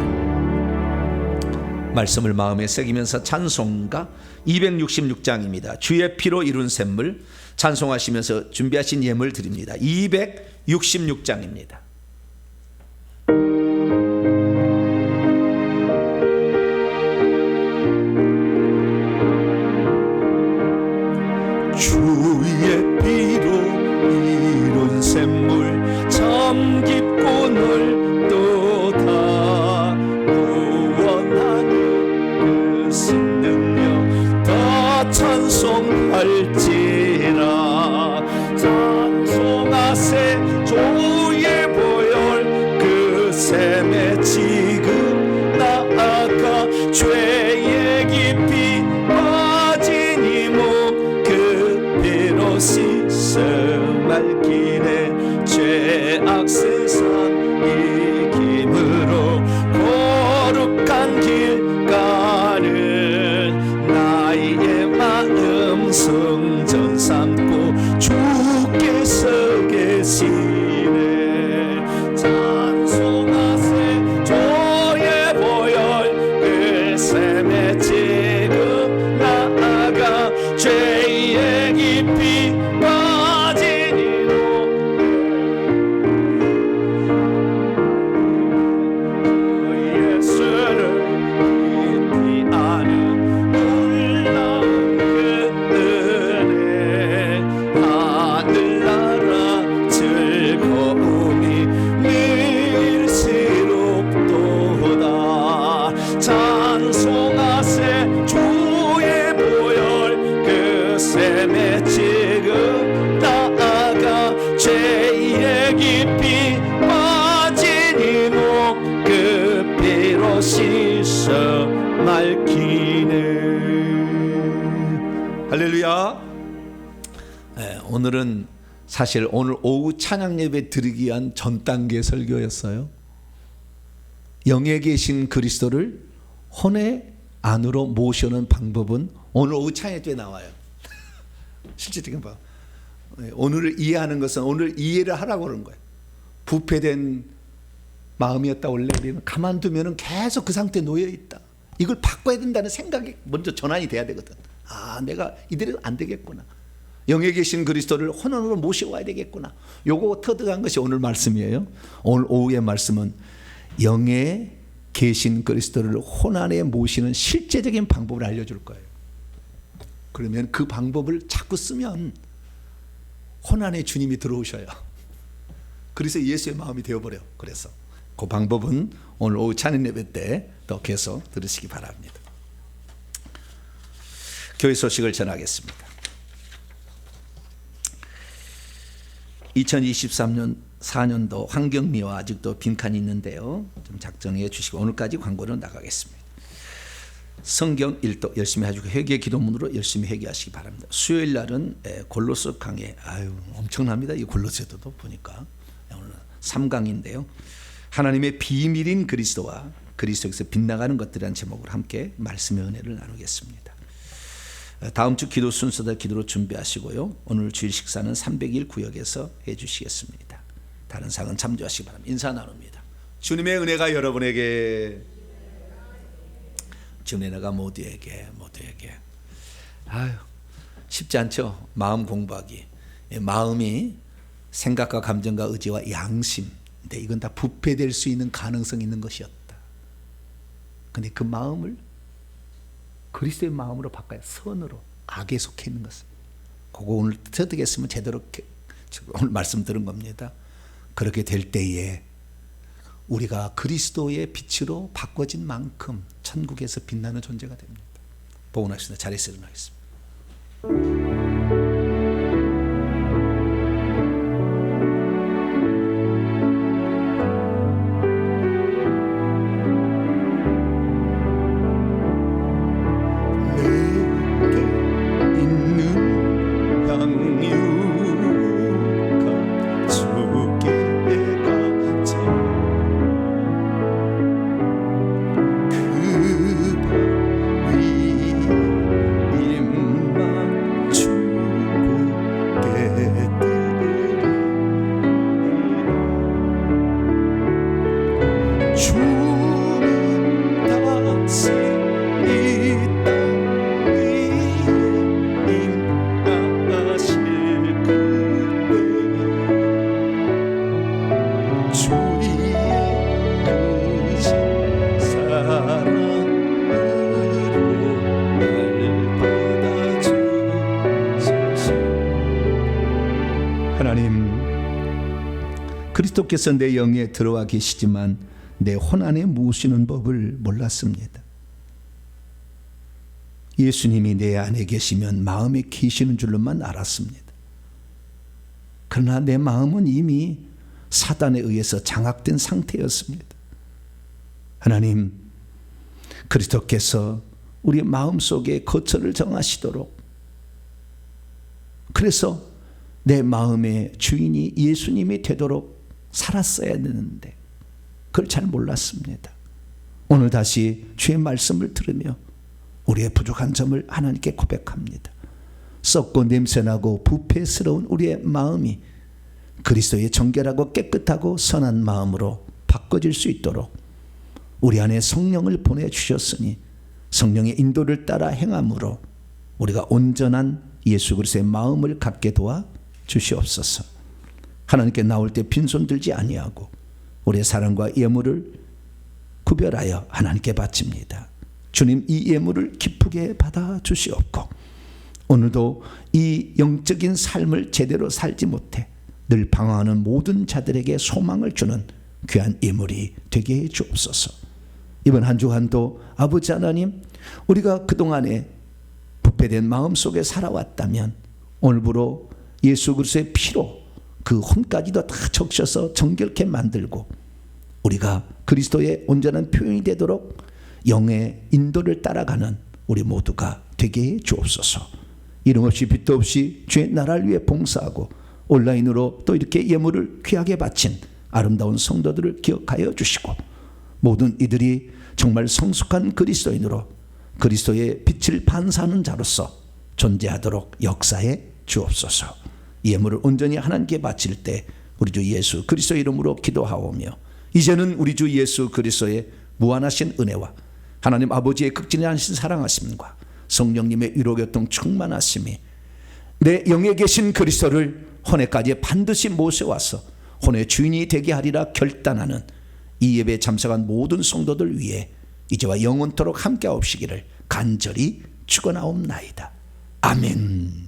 말씀을 마음에 새기면서 찬송가 266장입니다. 주의 피로 이룬 샘물 찬송하시면서 준비하신 예물 드립니다. 266장입니다. 주의 피로 이룬 샘물 참 깊고 넓도다 구원하는 그 신능력 다 찬송할지라 찬송하세 주의 보혈 그 샘에 지금 나아가 죄의 깊이 빠진 이몸 그 피로 씻어 맑기네 죄악 세상 이김으로 거룩한 길 가는 나의 마음 성전 삼고 주께서 계시네 찬송하세 주의 보혈 그 샘에 지금 나아가 죄의 깊이 빠진 이로 예수를 깊이 아는 놀라운 그 은혜 하늘나라 즐거움이 밀시롭도다 찬송하세 주의 보혈 그 샘에 지금 나아가 죄의 깊이 빠진 이몸 그 피로 씻어 맑히네. 할렐루야. 오늘은 사실 오늘 오후 찬양 예배 드리기 위한 전 단계 설교였어요. 영에 계신 그리스도를 혼의 안으로 모셔오는 방법은 오늘 오후 찬양 예배에 나와요. 실제적인 봐. 오늘을 이해하는 것은 오늘 이해를 하라고 그러는 거예요. 부패된 마음이었다. 원래 우리는 가만두면 계속 그 상태에 놓여 있다. 이걸 바꿔야 된다는 생각이 먼저 전환이 돼야 되거든. 아, 내가 이대로 안 되겠구나. 영에 계신 그리스도를 혼안으로 모셔와야 되겠구나. 요거 터득한 것이 오늘 말씀이에요. 오늘 오후의 말씀은 영에 계신 그리스도를 혼안에 모시는 실제적인 방법을 알려줄 거예요. 그러면 그 방법을 자꾸 쓰면 혼안에 주님이 들어오셔요. 그래서 예수의 마음이 되어버려. 그래서 그 방법은 오늘 오후 찬양 예배 때 더 계속 들으시기 바랍니다. 교회 소식을 전하겠습니다. 2023년 4년도 환경미화 아직도 빈칸이 있는데요. 좀 작성해 주시고 오늘까지 광고로 나가겠습니다. 성경 읽도 열심히 하시고 회개 기도문으로 열심히 회개하시기 바랍니다. 수요일 날은 골로새 강의, 엄청납니다. 이 골로새도 보니까 오늘 3강인데요. 하나님의 비밀인 그리스도와 그리스도에서 빗나가는 것들이라는 제목으로 함께 말씀의 은혜를 나누겠습니다. 다음 주 기도 순서대로 기도로 준비하시고요. 오늘 주일 식사는 300일 구역에서 해주시겠습니다. 다른 상은 참조하시기 바랍니다. 인사 나눕니다. 주님의 은혜가 여러분에게, 주님의 은혜가 모두에게 쉽지 않죠. 마음 공부하기. 마음이 생각과 감정과 의지와 양심, 근데 이건 다 부패될 수 있는 가능성이 있는 것이었다. 근데 그 마음을 그리스도의 마음으로 바꿔야, 선으로, 악에 속해 있는 것을. 그거 오늘 터득했으면 제대로 오늘 말씀 들은 겁니다. 그렇게 될 때에 우리가 그리스도의 빛으로 바꿔진 만큼 천국에서 빛나는 존재가 됩니다. 복원하겠습니다. 자리에서 일어나겠습니다. 하나님, 그리스도께서 내 영에 들어와 계시지만 내 혼 안에 모시는 법을 몰랐습니다. 예수님이 내 안에 계시면 마음에 계시는 줄로만 알았습니다. 그러나 내 마음은 이미 사단에 의해서 장악된 상태였습니다. 하나님, 그리스도께서 우리 마음속에 거처를 정하시도록, 그래서 내 마음의 주인이 예수님이 되도록 살았어야 되는데 그걸 잘 몰랐습니다. 오늘 다시 주의 말씀을 들으며 우리의 부족한 점을 하나님께 고백합니다. 썩고 냄새나고 부패스러운 우리의 마음이 그리스도의 정결하고 깨끗하고 선한 마음으로 바꿔질 수 있도록 우리 안에 성령을 보내주셨으니 성령의 인도를 따라 행함으로 우리가 온전한 예수 그리스도의 마음을 갖게 도와 주시옵소서. 하나님께 나올 때 빈손 들지 아니하고 우리의 사랑과 예물을 구별하여 하나님께 바칩니다. 주님, 이 예물을 기쁘게 받아 주시옵고 오늘도 이 영적인 삶을 제대로 살지 못해 늘 방황하는 모든 자들에게 소망을 주는 귀한 예물이 되게 해 주옵소서. 이번 한 주간도 아버지 하나님, 우리가 그동안에 부패된 마음 속에 살아왔다면 오늘부로 예수 그리스도의 피로 그 혼까지도 다 적셔서 정결케 만들고 우리가 그리스도의 온전한 표현이 되도록 영의 인도를 따라가는 우리 모두가 되게 해 주옵소서. 이름 없이 빛도 없이 주의 나라를 위해 봉사하고 온라인으로 또 이렇게 예물을 귀하게 바친 아름다운 성도들을 기억하여 주시고 모든 이들이 정말 성숙한 그리스도인으로 그리스도의 빛을 반사하는 자로서 존재하도록 역사해 주옵소서. 예물을 온전히 하나님께 바칠 때 우리 주 예수 그리스도 이름으로 기도하오며 이제는 우리 주 예수 그리스도의 무한하신 은혜와 하나님 아버지의 극진하신 사랑하심과 성령님의 위로교통 충만하심이 내 영에 계신 그리스도를 혼회까지 반드시 모셔와서 혼의 주인이 되게 하리라 결단하는 이 예배에 참석한 모든 성도들 위해 이제와 영원토록 함께하옵시기를 간절히 축원하옵나이다. 아멘.